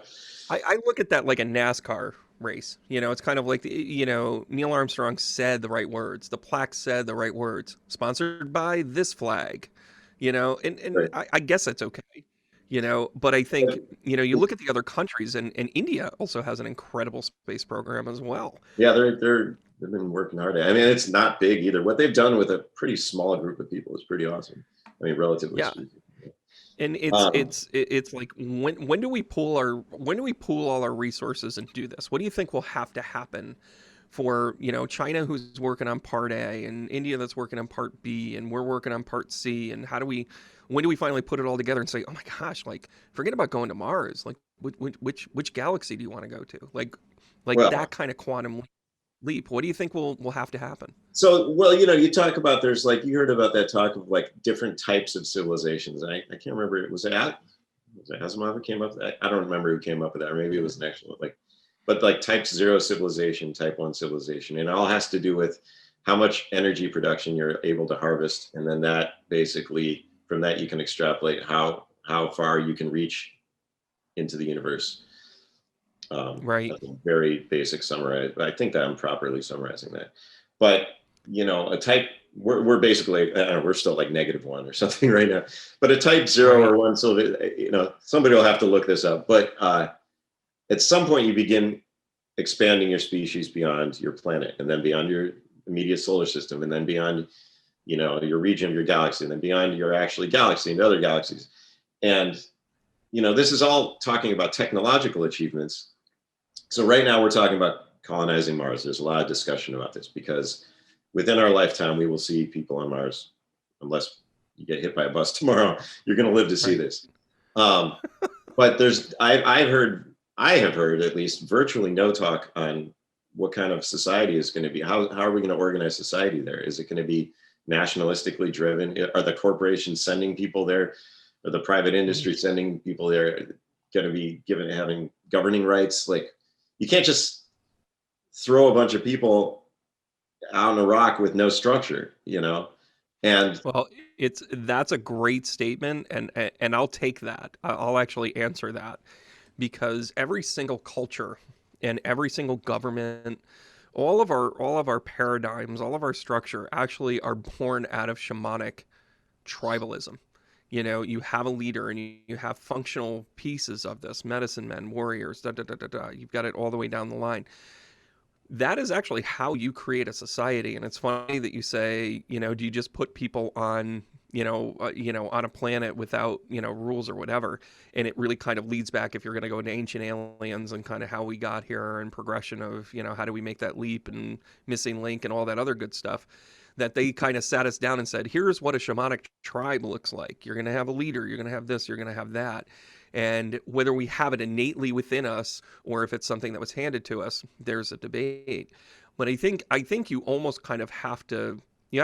I look at that like a NASCAR race. It's kind of like Neil Armstrong said the right words. The plaque said the right words. Sponsored by this flag. And Right. I guess that's okay. But I think you look at the other countries, and India also has an incredible space program as well. Yeah, they've been working hard. I mean, it's not big either. What they've done with a pretty small group of people is pretty awesome. I mean, relatively Yeah. speaking. And Um, it's like when do we pool all our resources and do this? What do you think will have to happen for China, who's working on part A, and India that's working on part B, and we're working on part C, and when do we finally put it all together and say, oh my gosh, like forget about going to Mars, like which galaxy do you want to go to, like well, that kind of quantum leap? What do you think will have to happen? so well, you talk about there's like you heard about that talk of like different types of civilizations. I can't remember. Was it Asimov who came up with that? I don't remember who came up with that. Or maybe it was an actual but like type 0 civilization, type 1 civilization, and it all has to do with how much energy production you're able to harvest, and then that basically from that you can extrapolate how far you can reach into the universe. Right. That's a very basic summary. I think that I'm properly summarizing that. But a type we're basically we're still like -1 or something right now. But a type 0 Right. or 1, so somebody will have to look this up. But at some point you begin expanding your species beyond your planet, and then beyond your immediate solar system, and then beyond your region of your galaxy, and then beyond your actually galaxy and other galaxies. And this is all talking about technological achievements. So right now we're talking about colonizing Mars. There's a lot of discussion about this because within our lifetime we will see people on Mars, unless you get hit by a bus tomorrow. You're going to live to see Right. this. But I have heard at least virtually no talk on what kind of society is going to be. How are we going to organize society there? Is it going to be nationalistically driven? Are the corporations sending people there? Are the private industry sending people there going to be having governing rights? Like, you can't just throw a bunch of people out on a rock with no structure, And Well, that's a great statement, and I'll take that. I'll actually answer that because every single culture and every single government, all of our paradigms, all of our structure actually are born out of shamanic tribalism. You have a leader and you have functional pieces of this, medicine men, warriors, da da da da da. You've got it all the way down the line. That is actually how you create a society. And it's funny that you say, do you just put people on, on a planet without, rules or whatever? And it really kind of leads back, if you're going to go into ancient aliens and kind of how we got here and progression of, how do we make that leap and missing link and all that other good stuff, that they kind of sat us down and said, here's what a shamanic tribe looks like. You're going to have a leader. You're going to have this. You're going to have that. And whether we have it innately within us or if it's something that was handed to us, there's a debate. But I think you almost kind of have to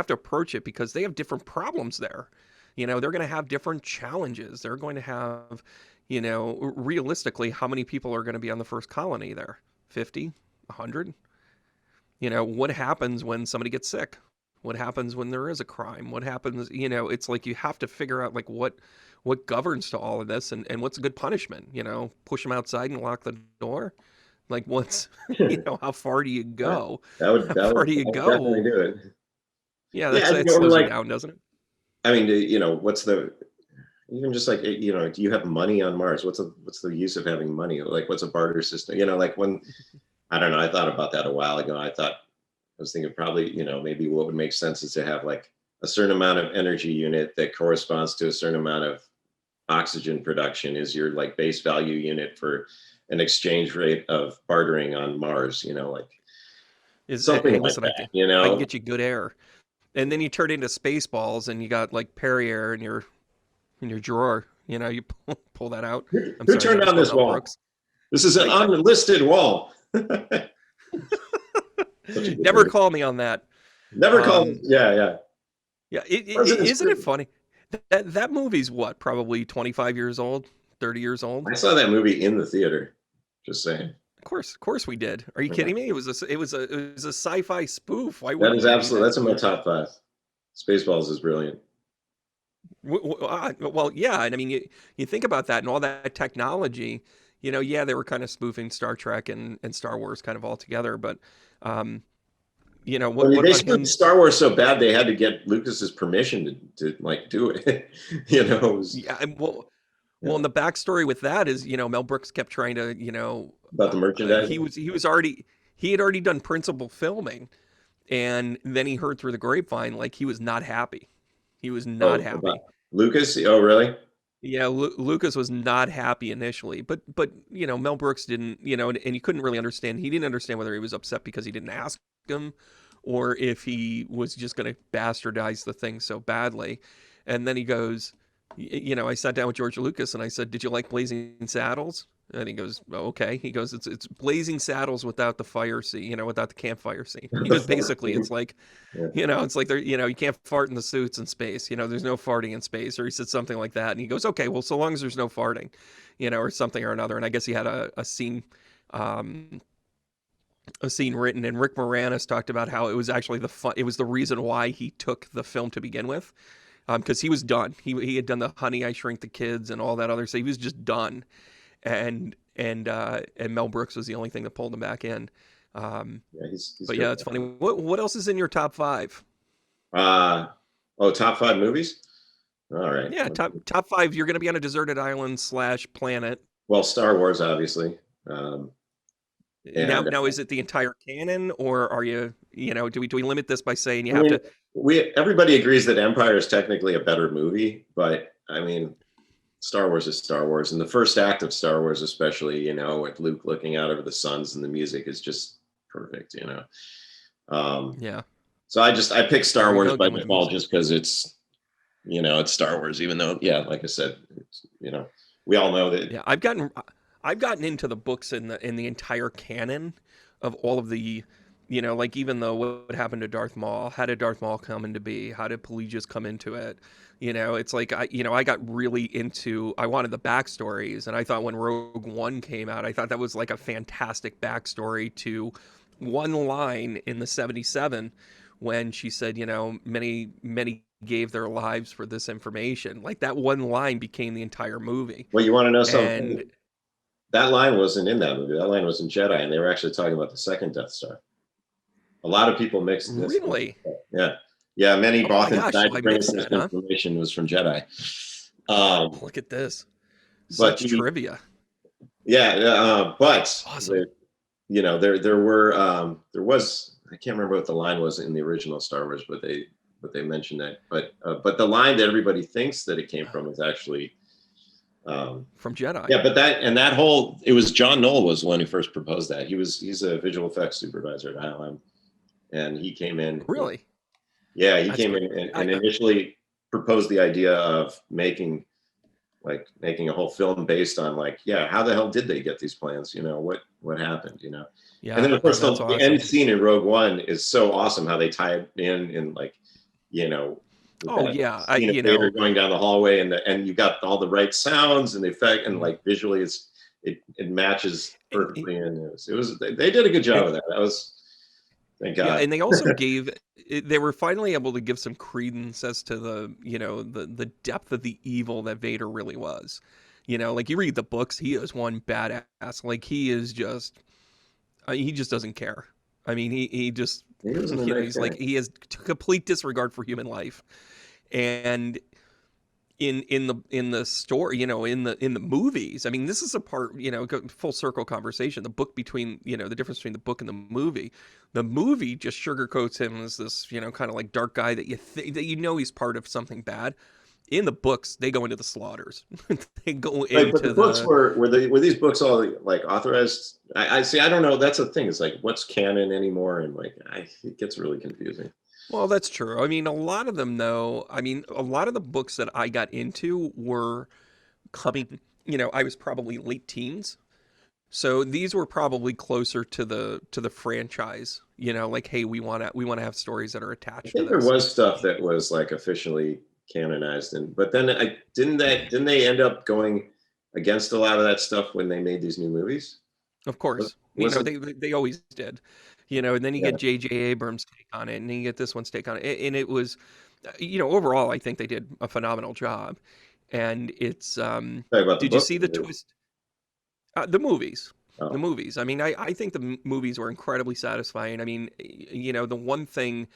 approach it because they have different problems there. They're going to have different challenges. They're going to have, realistically, how many people are going to be on the first colony there? 50, 100? What happens when somebody gets sick? What happens when there is a crime? What happens, it's like you have to figure out like what governs to all of this and what's a good punishment, push them outside and lock the door. Like what's, how far do you go? How far do you that would definitely go? do it. Yeah, Yeah, that or slows you like, down, doesn't it? I mean, what's the even just like do you have money on Mars? What's the use of having money? Like, what's a barter system? Like when I don't know, I thought about that a while ago. I was thinking probably maybe what would make sense is to have like a certain amount of energy unit that corresponds to a certain amount of oxygen production is your like base value unit for an exchange rate of bartering on Mars. Like something Hey, like listen, that. I can get you good air, and then you turn into space balls, and you got like Perrier in your drawer. You pull that out. I'm Who sorry, turned that was down called this Mel wall? Brooks. This is an Like, unlisted wall. Such a good never movie. call me on that. Never call this. Um, Yeah, yeah. yeah, President's isn't it Creed. funny? That movie's what, probably 25 years old, 30 years old. I saw that movie in the theater. Just saying. Of course we did. Are you kidding me? It was a sci-fi spoof. Why That wouldn't is we be absolutely, that? that's in my top 5. Spaceballs is brilliant. Well, yeah, and I mean, you think about that and all that technology. Yeah, they were kind of spoofing Star Trek and Star Wars kind of all together, but um, I mean, what they about spoofed him? Star Wars so bad they had to get Lucas's permission to like do it. It was, Yeah, and well, yeah, and the backstory with that is, Mel Brooks kept trying to, about the merchandising. he had already done principal filming, and then he heard through the grapevine like he was not happy. He was not Oh, about happy. Lucas. Oh, really? Yeah, Lucas was not happy initially, but Mel Brooks didn't, and he couldn't really understand. He didn't understand whether he was upset because he didn't ask him, or if he was just going to bastardize the thing so badly. And then he goes, I sat down with George Lucas and I said, "Did you like Blazing Saddles?" And he goes, "Oh, okay." He goes, "It's Blazing Saddles without the fire scene, without the campfire scene." He goes, "Basically, it's like." Yeah. It's like you can't fart in the suits in space. There's no farting in space, or he said something like that, and he goes, okay, well, so long as there's no farting, or something or another. And I guess he had um, a scene written, and Rick Moranis talked about how it was actually it was the reason why he took the film to begin with, because he was done. He had done the Honey I Shrink the Kids and all that other stuff. He was just done, and Mel Brooks was the only thing that pulled him back in. Yeah, he's But good. yeah, it's funny. What else is in your top 5? Top 5 movies. All right. Yeah, top 5. You're going to be on a deserted island / planet. Well, Star Wars, obviously. Um, Now, and now, is it the entire canon, or are you, do we limit this by saying you I have mean, to? everybody agrees that Empire is technically a better movie, but I mean, Star Wars is Star Wars, and the first act of Star Wars, especially, with Luke looking out over the suns and the music is just perfect. Um, Yeah, so I picked there Star we Wars go by again with the default music. just because it's Star Wars, even though, yeah, like I said, we all know that. Yeah, I've gotten into the books in the entire canon of all of the, like even though what happened to Darth Maul, how did Darth Maul come into be? How did Pelagius come into it? It's like I got really into. I wanted the backstories, and I thought when Rogue One came out, I thought that was like a fantastic backstory to one line in the 77 when she said, many gave their lives for this information. Like that one line became the entire movie. Well, you want to know something? And That line wasn't in that movie. That line was in Jedi, and they were actually talking about the second Death Star. A lot of people mixed this. really, Yeah, yeah. Many oh my Bothans gosh, died so to I bring us missed this that, huh? information was from Jedi. Look at this, But such trivia. yeah, but Awesome. there was, I can't remember what the line was in the original Star Wars, but they mentioned that. But the line that everybody thinks that it came from is actually. From Jedi. Yeah, but it was John Knoll was the one who first proposed that. He's a visual effects supervisor at ILM, and he came in. Really? Yeah, he That's came great. in and initially proposed the idea of making a whole film based on how the hell did they get these plans? What happened? And then Yeah, of course that's the end awesome. scene in Rogue One is so awesome how they tie it in with Oh that yeah, scene of Vader going down the hallway and you got all the right sounds and the effect and visually it matches perfectly and it was they did a good job of that. That was thank yeah, God. and they also they were finally able to give some credence as to the depth of the evil that Vader really was. Like you read the books, he is one badass. Like he just doesn't care. I mean, he just He wasn't a nice he's like guy. he has complete disregard for human life. And in the story, in the movies, I mean, this is a part, full circle conversation. The book between, the difference between the book and the movie. The movie just sugarcoats him as this, kind of like dark guy that he's part of something bad. In the books, they go into the slaughters. They go Right, but the into books the were these books all like authorized? I see. I don't know. That's the thing. It's like what's canon anymore, and it gets really confusing. Well, that's true. I mean, a lot of them, though. I mean, a lot of the books that I got into were coming. I was probably late teens. So these were probably closer to the franchise, like hey, we want to have stories that are I attached to think there this. was stuff that was like officially canonized, but then didn't they end up going against a lot of that stuff when they made these new movies? Of course. They always did, and then you get J.J. Abrams' take on it, and then you get this one's take on it, and it was, overall, I think they did a phenomenal job, and it's. Did you see the twist? The movies. Oh. The movies. I mean, I think the movies were incredibly satisfying. I mean, the one thing,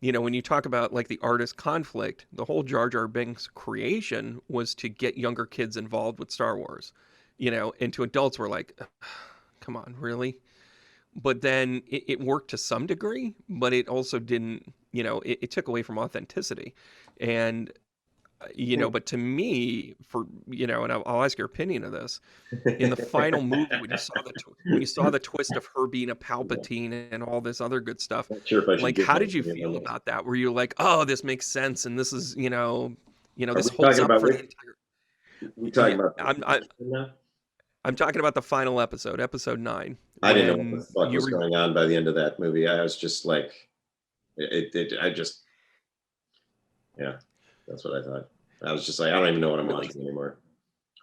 when you talk about like the artist conflict, the whole Jar Jar Binks creation was to get younger kids involved with Star Wars, and to adults were like, come on, really? But then it worked to some degree, but it also didn't, it took away from authenticity. And but to me, and I'll ask your opinion of this. In the final movie, when you saw the twist of her being a Palpatine and all this other good stuff, like how did you feel about that? Were you like, oh, this makes sense, and this is this holds up for the entire? We talking about? I'm talking about the final episode, episode 9. I didn't know what the fuck was going on by the end of that movie. I was just like, yeah, that's what I thought. I was just like, I don't even know what I'm watching anymore.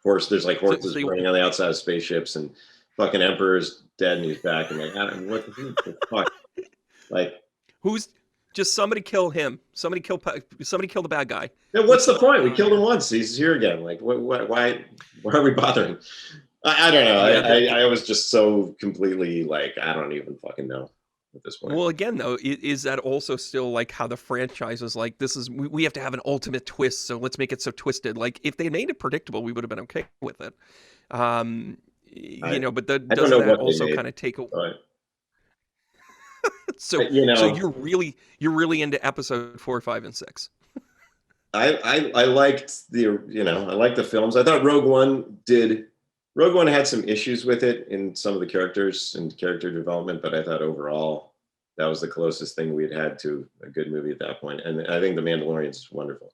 There's like horses running on the outside of spaceships, and fucking Emperor's dead and he's back. And like, what the fuck? Like, just somebody kill him. Somebody kill the bad guy. Yeah, what's the point? We killed him once. He's here again. Like, why are we bothering? I don't know. I was just so completely like, I don't even fucking know at this point. Well, again, though, is that also still like how the franchise was like, we have to have an ultimate twist, so let's make it so twisted. Like, if they made it predictable, we would have been okay with it. But doesn't that also kind of take away? Right. So you're really into episode 4, 5, and 6. I liked the films. I thought Rogue One had some issues with it in some of the characters and character development, but I thought overall that was the closest thing we'd had to a good movie at that point. And I think The Mandalorian's wonderful.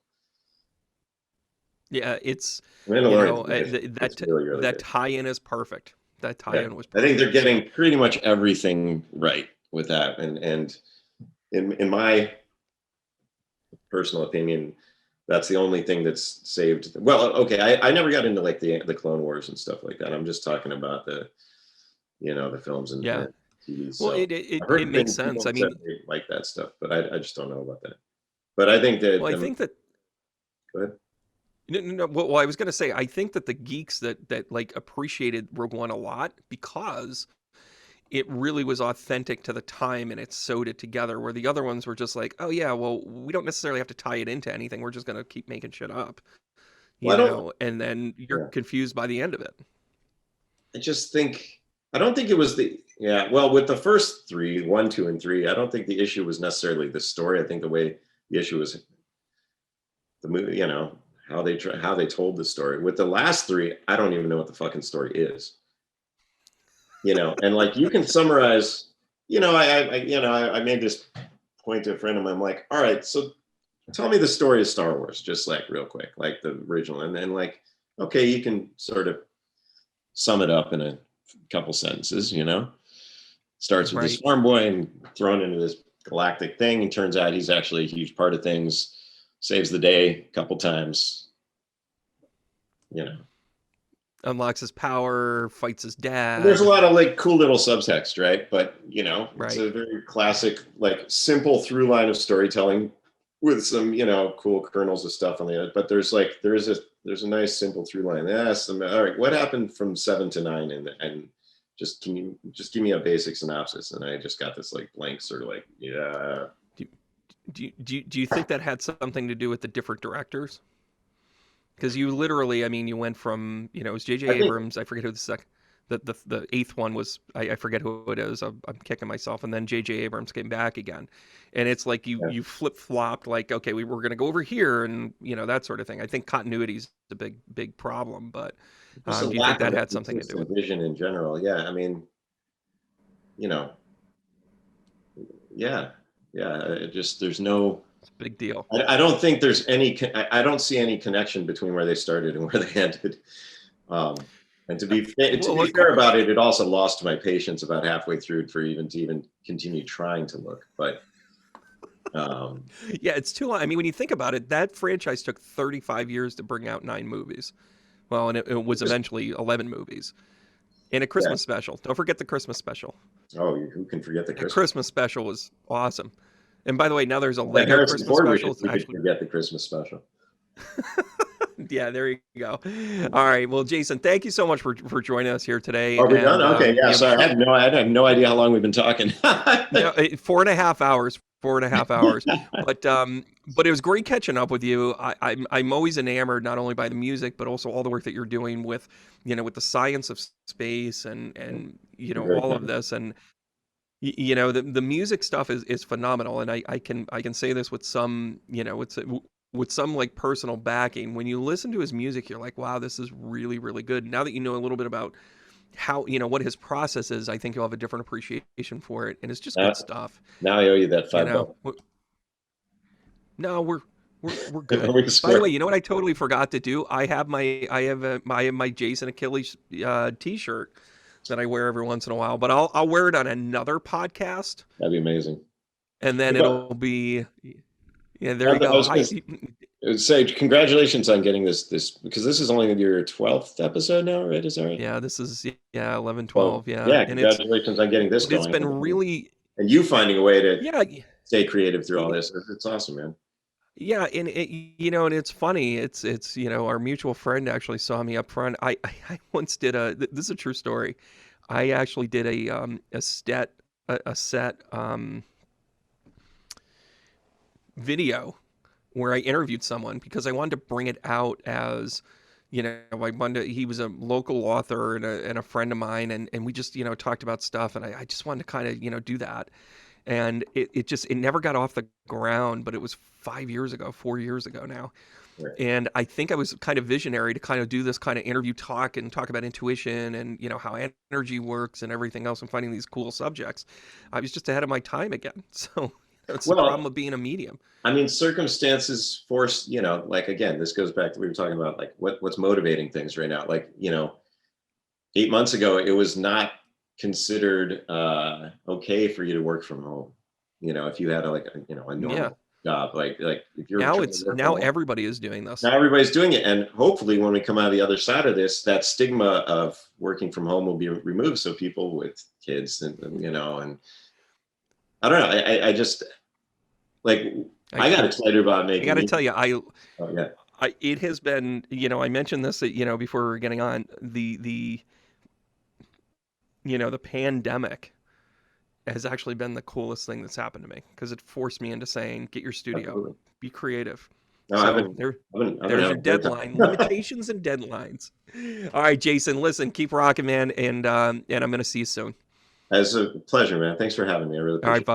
Yeah, it's really that tie-in is perfect. That tie-in was perfect. I think they're getting pretty much everything right with that. And in my personal opinion, that's the only thing that's saved. Well, okay, I never got into like the Clone Wars and stuff like that. I'm just talking about the films and TV. So well, it makes sense. I mean, like that stuff, but I just don't know about that. But I think that. Well, I think that. Go ahead. No. Well, I was going to say, I think that the geeks that like appreciated Rogue One a lot because it really was authentic to the time and it sewed it together, where the other ones were just like, oh yeah, well, we don't necessarily have to tie it into anything. We're just going to keep making shit up, and then you're confused by the end of it. I don't think it was with the first 3, 1, 2, and 3, I don't think the issue was necessarily the story. I think the issue was the movie, how they told the story. With the last 3, I don't even know what the fucking story is. And like you can summarize, I made this point to a friend of mine. I'm like, all right, so tell me the story of Star Wars, just like real quick, like the original. And then like, okay, you can sort of sum it up in a couple sentences, starts with this farm boy and thrown into this galactic thing. And turns out he's actually a huge part of things, saves the day a couple times, unlocks his power, fights his dad. There's a lot of like cool little subtext, right? But it's a very classic, like simple through line of storytelling with some, cool kernels of stuff on the end. But there's a nice simple through line. All right, what happened from 7 to 9, and just give me a basic synopsis? And I just got this like blank sort of like, yeah. Do you think that had something to do with the different directors? Because you literally, I mean, you went from, it was J.J. Abrams. I forget who the 8th one was. I forget who it is. I'm kicking myself. And then J.J. Abrams came back again. And it's like you flip-flopped, like, okay, we're going to go over here and, that sort of thing. I think continuity is a big problem. But do you think that had something to do with vision in general? Yeah, I mean, there's no... It's a big deal. I don't think there's I don't see any connection between where they started and where they ended. And to be fair about it, it also lost my patience about halfway through to even continue trying to look. But yeah, it's too long. I mean, when you think about it, that franchise took 35 years to bring out 9 movies. Well, and it was eventually 11 movies. And a Christmas special. Don't forget the Christmas special. Oh, who can forget the Christmas? Christmas special was awesome. And by the way, now there's a Lego Christmas special. We could forget the Christmas special. Yeah, there you go. All right. Well, Jason, thank you so much for joining us here today. Are we done? Okay. Yeah. Sorry. I had no idea how long we've been talking. 4.5 hours. 4.5 hours. But it was great catching up with you. I'm always enamored not only by the music, but also all the work that you're doing with, with the science of space and all of this. And the music stuff is phenomenal. And I can say this with some, with some like personal backing. When you listen to his music, you're like, wow, this is really, really good. Now that you know a little bit about how, what his process is, I think you'll have a different appreciation for it. And it's just good stuff. Now I owe you that $5. No, we're good. By the way, you know what I totally forgot to do? I have my Jason Achilles t-shirt that I wear every once in a while, but I'll wear it on another podcast. That'd be amazing. And then it'll be, yeah, there you go. I would say congratulations on getting this because this is only your 12th episode now, right? Is that right? Yeah, this is 11, 12. Well, yeah, congratulations on getting this going. It's been really, and you finding a way to stay creative through all this. It's awesome, man. Yeah, and and it's funny. It's our mutual friend actually saw me up front. I once did this is a true story. I actually did a set video where I interviewed someone because I wanted to bring it out as, he was a local author and a friend of mine, and we just, talked about stuff, and I just wanted to kind of, do that. And it never got off the ground, but it was 4 years ago now. Right. And I think I was kind of visionary to kind of do this kind of interview talk and talk about intuition and, how energy works and everything else and finding these cool subjects. I was just ahead of my time again. So that's the problem of being a medium. I mean, circumstances force, like, again, this goes back to what we were talking about, like what's motivating things right now. Like, 8 months ago, it was not considered okay for you to work from home. If you had a normal job, like if you're now everybody is doing this. Now everybody's doing it, and hopefully when we come out of the other side of this, that stigma of working from home will be removed. So people with kids and and I don't know. I just like I got excited about making. I got to tell you, it has been. I mentioned this before we were getting on the pandemic has actually been the coolest thing that's happened to me because it forced me into saying, get your studio, absolutely. Be creative. No, there's your deadline, limitations and deadlines. All right, Jason, listen, keep rocking, man. And I'm going to see you soon. It's a pleasure, man. Thanks for having me. I really appreciate it.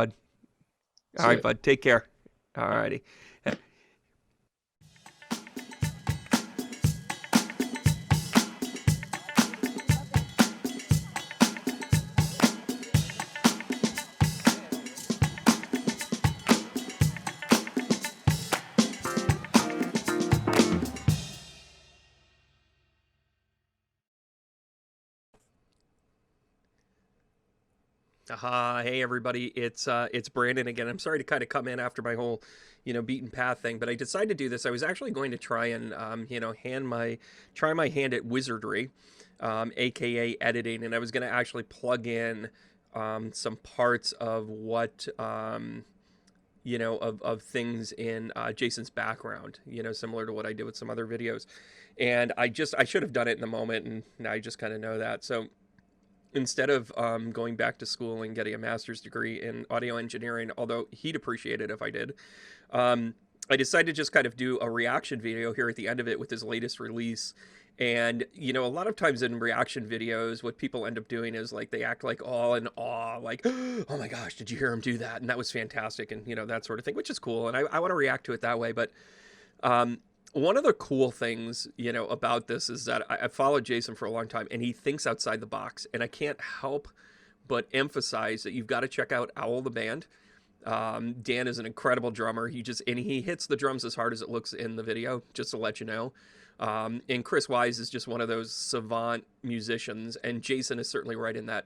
All right, bud. Take care. All righty. Hey everybody, it's Brandon again. I'm sorry to kind of come in after my whole, beaten path thing, but I decided to do this. I was actually going to try and, try my hand at wizardry, aka editing, and I was going to actually plug in some parts of what, of things in Jason's background, similar to what I did with some other videos, and I should have done it in the moment, and now I just kind of know that. So instead of going back to school and getting a master's degree in audio engineering, although he'd appreciate it if I did, I decided to just kind of do a reaction video here at the end of it with his latest release. And, a lot of times in reaction videos, what people end up doing is like they act like all in awe, like, oh my gosh, did you hear him do that? And that was fantastic. And, that sort of thing, which is cool. And I want to react to it that way. But one of the cool things, about this is that I followed Jason for a long time, and he thinks outside the box. And I can't help but emphasize that you've got to check out Owl the Band. Dan is an incredible drummer. He hits the drums as hard as it looks in the video, just to let you know. And Chris Wise is just one of those savant musicians, and Jason is certainly right in that,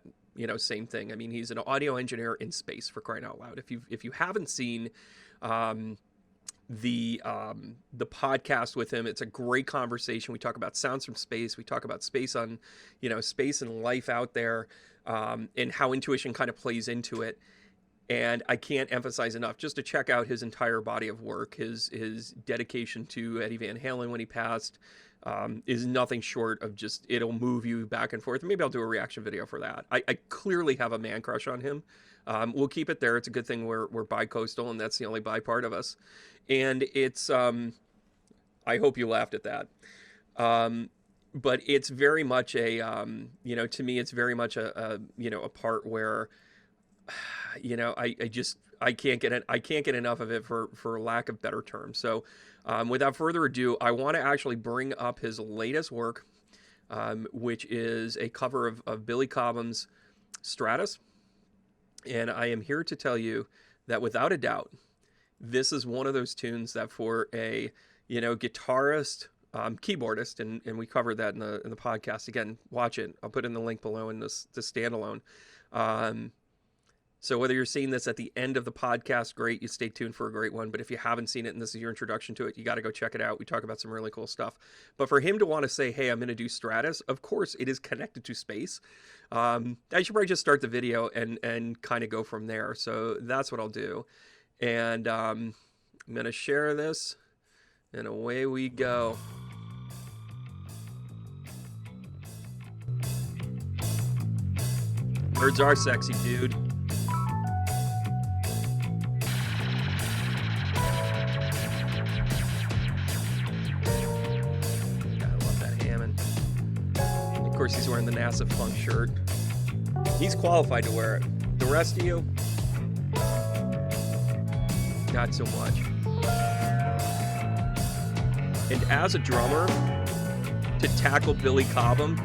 same thing. I mean, he's an audio engineer in space, for crying out loud. If you haven't seen the podcast with him. It's a great conversation. We talk about sounds from space. We talk about space on, space and life out there, and how intuition kind of plays into it. And I can't emphasize enough just to check out his entire body of work. His dedication to Eddie Van Halen when he passed is nothing short of just, it'll move you back and forth. Maybe I'll do a reaction video for that. I clearly have a man crush on him. We'll keep it there. It's a good thing we're bi-coastal, and that's the only bi part of us. And it's, I hope you laughed at that. But it's very much a, to me, it's very much a part where, I can't get enough of it for lack of better terms. So, without further ado, I want to actually bring up his latest work, which is a cover of Billy Cobham's Stratus. And I am here to tell you that without a doubt, this is one of those tunes that for a, guitarist, keyboardist, and we covered that in the podcast. Again, watch it. I'll put in the link below in this standalone. So whether you're seeing this at the end of the podcast, great, you stay tuned for a great one. But if you haven't seen it and this is your introduction to it, you got to go check it out. We talk about some really cool stuff. But for him to want to say, hey, I'm going to do Stratus, of course, it is connected to space. I should probably just start the video and kind of go from there. So that's what I'll do. And I'm going to share this, and away we go. Birds are sexy, dude. Of course, he's wearing the NASA Funk shirt. He's qualified to wear it. The rest of you, not so much. And as a drummer, to tackle Billy Cobham,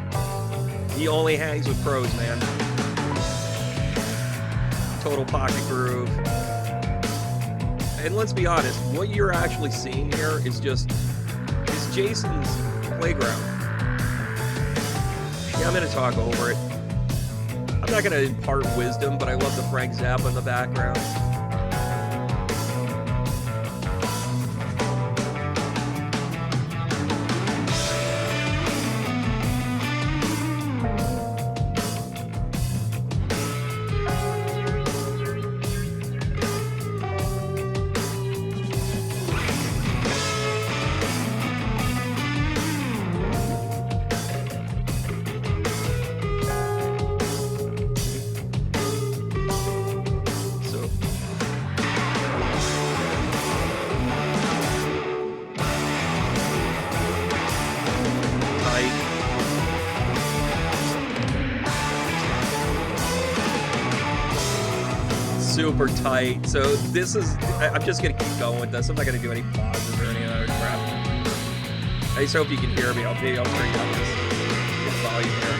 he only hangs with pros, man. Total pocket groove. And let's be honest, what you're actually seeing here is Jason's playground. Yeah, I'm going to talk over it. I'm not going to impart wisdom, but I love the Frank Zappa in the background. Super tight. So this is, I'm just going to keep going with this. I'm not going to do any pauses or any other crap. I just hope you can hear me. Maybe I'll turn down this volume here.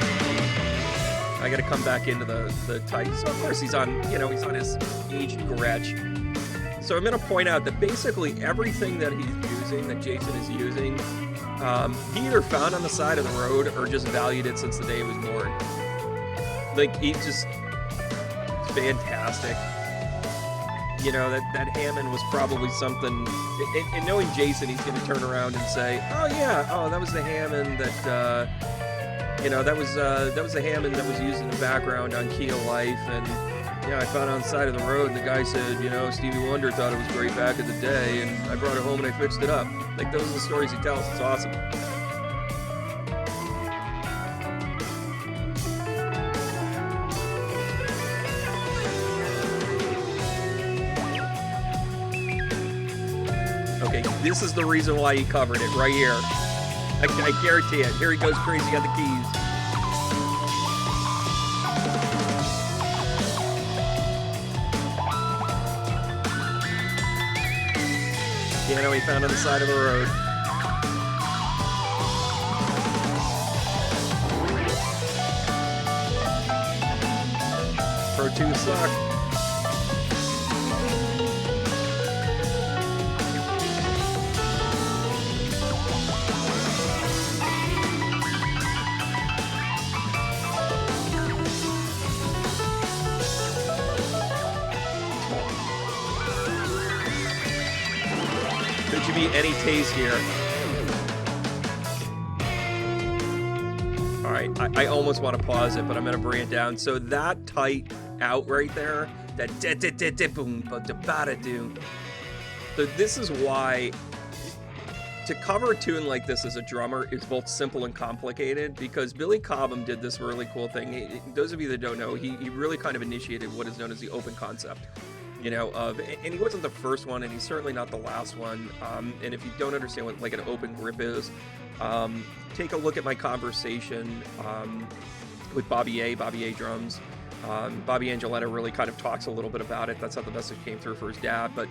I got to come back into the tight. So of course he's on, he's on his aged Gretsch. So I'm going to point out that basically everything that he's using, that Jason is using, he either found on the side of the road or just valued it since the day he was born. Like, he just, it's fantastic. That Hammond was probably something, and knowing Jason, he's going to turn around and say, oh yeah, that was the Hammond that, that was the Hammond that was used in the background on Key of Life, and, I found it on the side of the road, and the guy said, Stevie Wonder thought it was great back in the day, and I brought it home and I fixed it up. Like, those are the stories he tells. It's awesome. Okay, this is the reason why he covered it right here. I guarantee it. Here he goes crazy on the keys. Piano he found on the side of the road. Pro 2 suck. be any tastier. All right, I almost want to pause it, but I'm going to bring it down. So that tight out right there, that boom, ba-da-ba-da-doo. So this is why to cover a tune like this as a drummer is both simple and complicated, because Billy Cobham did this really cool thing. Those of you that don't know, he really kind of initiated what is known as the open concept, you know, and he wasn't the first one, and he's certainly not the last one. And if you don't understand what like an open grip is, take a look at my conversation with Bobby A drums. Bobby Angeletta really kind of talks a little bit about it. That's how the message came through for his dad. But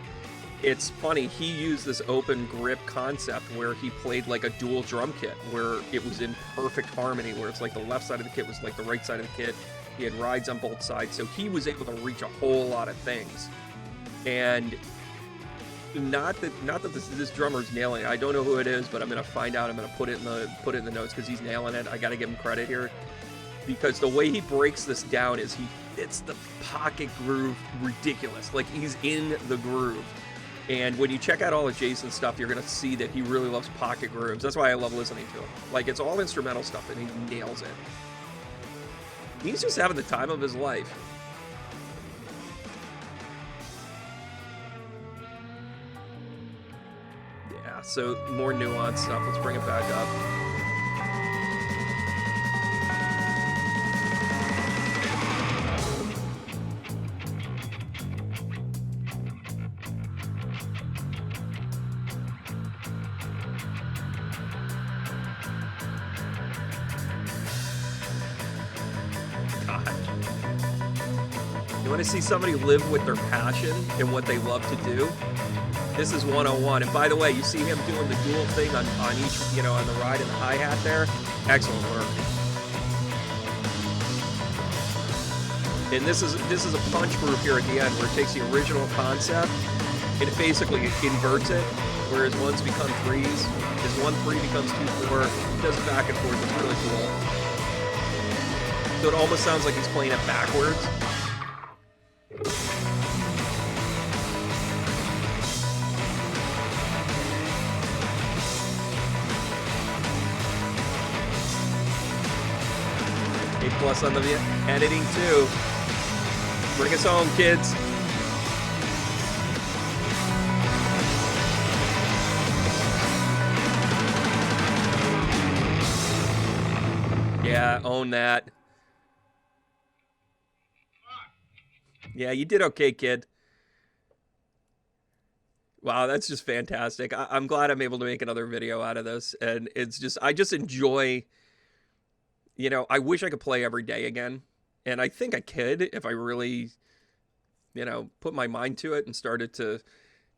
it's funny, he used this open grip concept where he played like a dual drum kit, where it was in perfect harmony, where it's like the left side of the kit was like the right side of the kit. He had rides on both sides, so he was able to reach a whole lot of things. And not that this drummer's nailing it. I don't know who it is, but I'm gonna find out. I'm gonna put it in the notes because he's nailing it. I gotta give him credit here, because the way he breaks this down is he fits the pocket groove ridiculous. Like he's in the groove. And when you check out all of Jason's stuff, you're going to see that he really loves pocket grooves. That's why I love listening to him. Like, it's all instrumental stuff, and he nails it. He's just having the time of his life. Yeah, so more nuanced stuff. Let's bring it back up. You want to see somebody live with their passion and what they love to do? This is 101. And by the way, you see him doing the dual thing on each, you know, on the ride and the hi-hat there. Excellent work. And this is a punch group here at the end where it takes the original concept and it basically inverts it, whereas ones become threes. As 1-3 becomes 2-4, it does it back and forth. It's really cool. So it almost sounds like he's playing it backwards. A+ on the editing too. Bring us home, kids. Yeah, own that. Yeah, you did okay, kid. Wow, that's just fantastic. I'm glad I'm able to make another video out of this. And it's just, I just enjoy, you know, I wish I could play every day again. And I think I could if I really, you know, put my mind to it and started to,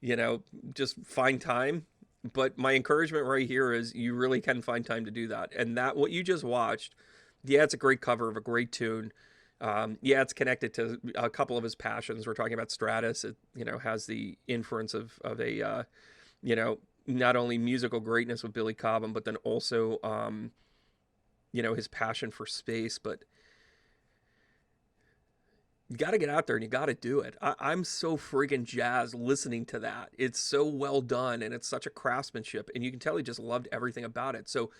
you know, just find time. But my encouragement right here is you really can find time to do that. And that, what you just watched, yeah, it's a great cover of a great tune. Yeah, it's connected to a couple of his passions. We're talking about Stratus. It, you know, has the inference of a, you know, not only musical greatness with Billy Cobham, but then also, you know, his passion for space. But you got to get out there and you got to do it. I'm so friggin' jazzed listening to that. It's so well done and it's such a craftsmanship. And you can tell he just loved everything about it. So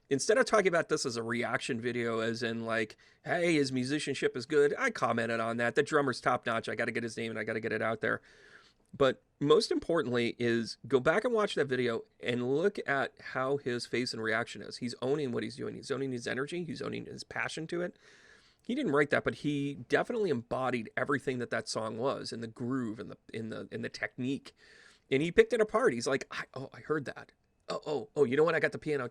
instead of talking about this as a reaction video, as in like, hey, his musicianship is good, I commented on that. The drummer's top notch. I got to get his name and I got to get it out there. But most importantly is go back and watch that video and look at how his face and reaction is. He's owning what he's doing. He's owning his energy. He's owning his passion to it. He didn't write that, but he definitely embodied everything that song was, in the groove and in the technique. And he picked it apart. He's like, I heard that. Oh, you know what? I got the piano.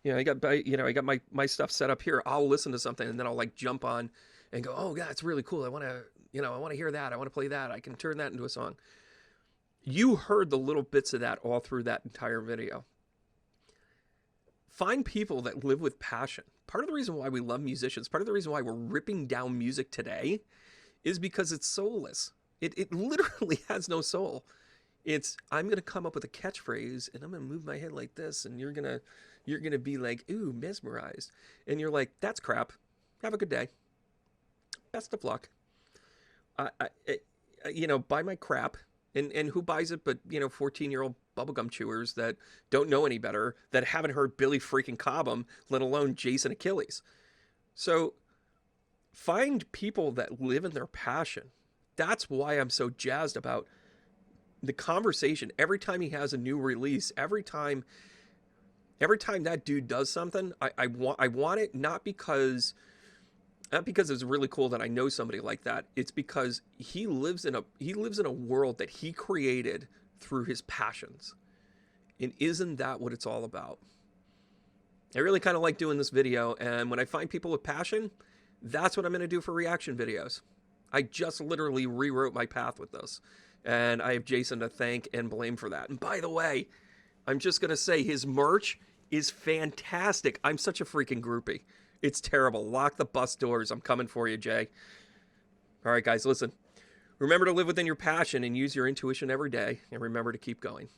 You know, I got my stuff set up here. I'll listen to something and then I'll like jump on and go, oh, yeah, it's really cool. I want to hear that. I want to play that. I can turn that into a song. You heard the little bits of that all through that entire video. Find people that live with passion. Part of the reason why we love musicians, part of the reason why we're ripping down music today is because it's soulless. It literally has no soul. It's, I'm going to come up with a catchphrase and I'm going to move my head like this and you're going to be like, ooh, mesmerized. And you're like, that's crap. Have a good day. Best of luck. You know, buy my crap And who buys it but, 14-year-old bubblegum chewers that don't know any better, that haven't heard Billy freaking Cobham, let alone Jason Achilles. So find people that live in their passion. That's why I'm so jazzed about the conversation. Every time he has a new release, every time that dude does something, I want it not because it's really cool that I know somebody like that. It's because he lives in a world that he created through his passions. And isn't that what it's all about? I really kind of like doing this video, and when I find people with passion, that's what I'm going to do for reaction videos. I just literally rewrote my path with this, and I have Jason to thank and blame for that. And by the way, I'm just going to say his merch is fantastic. I'm such a freaking groupie. It's terrible. Lock the bus doors. I'm coming for you, Jay. All right, guys, listen. Remember to live within your passion and use your intuition every day, and remember to keep going.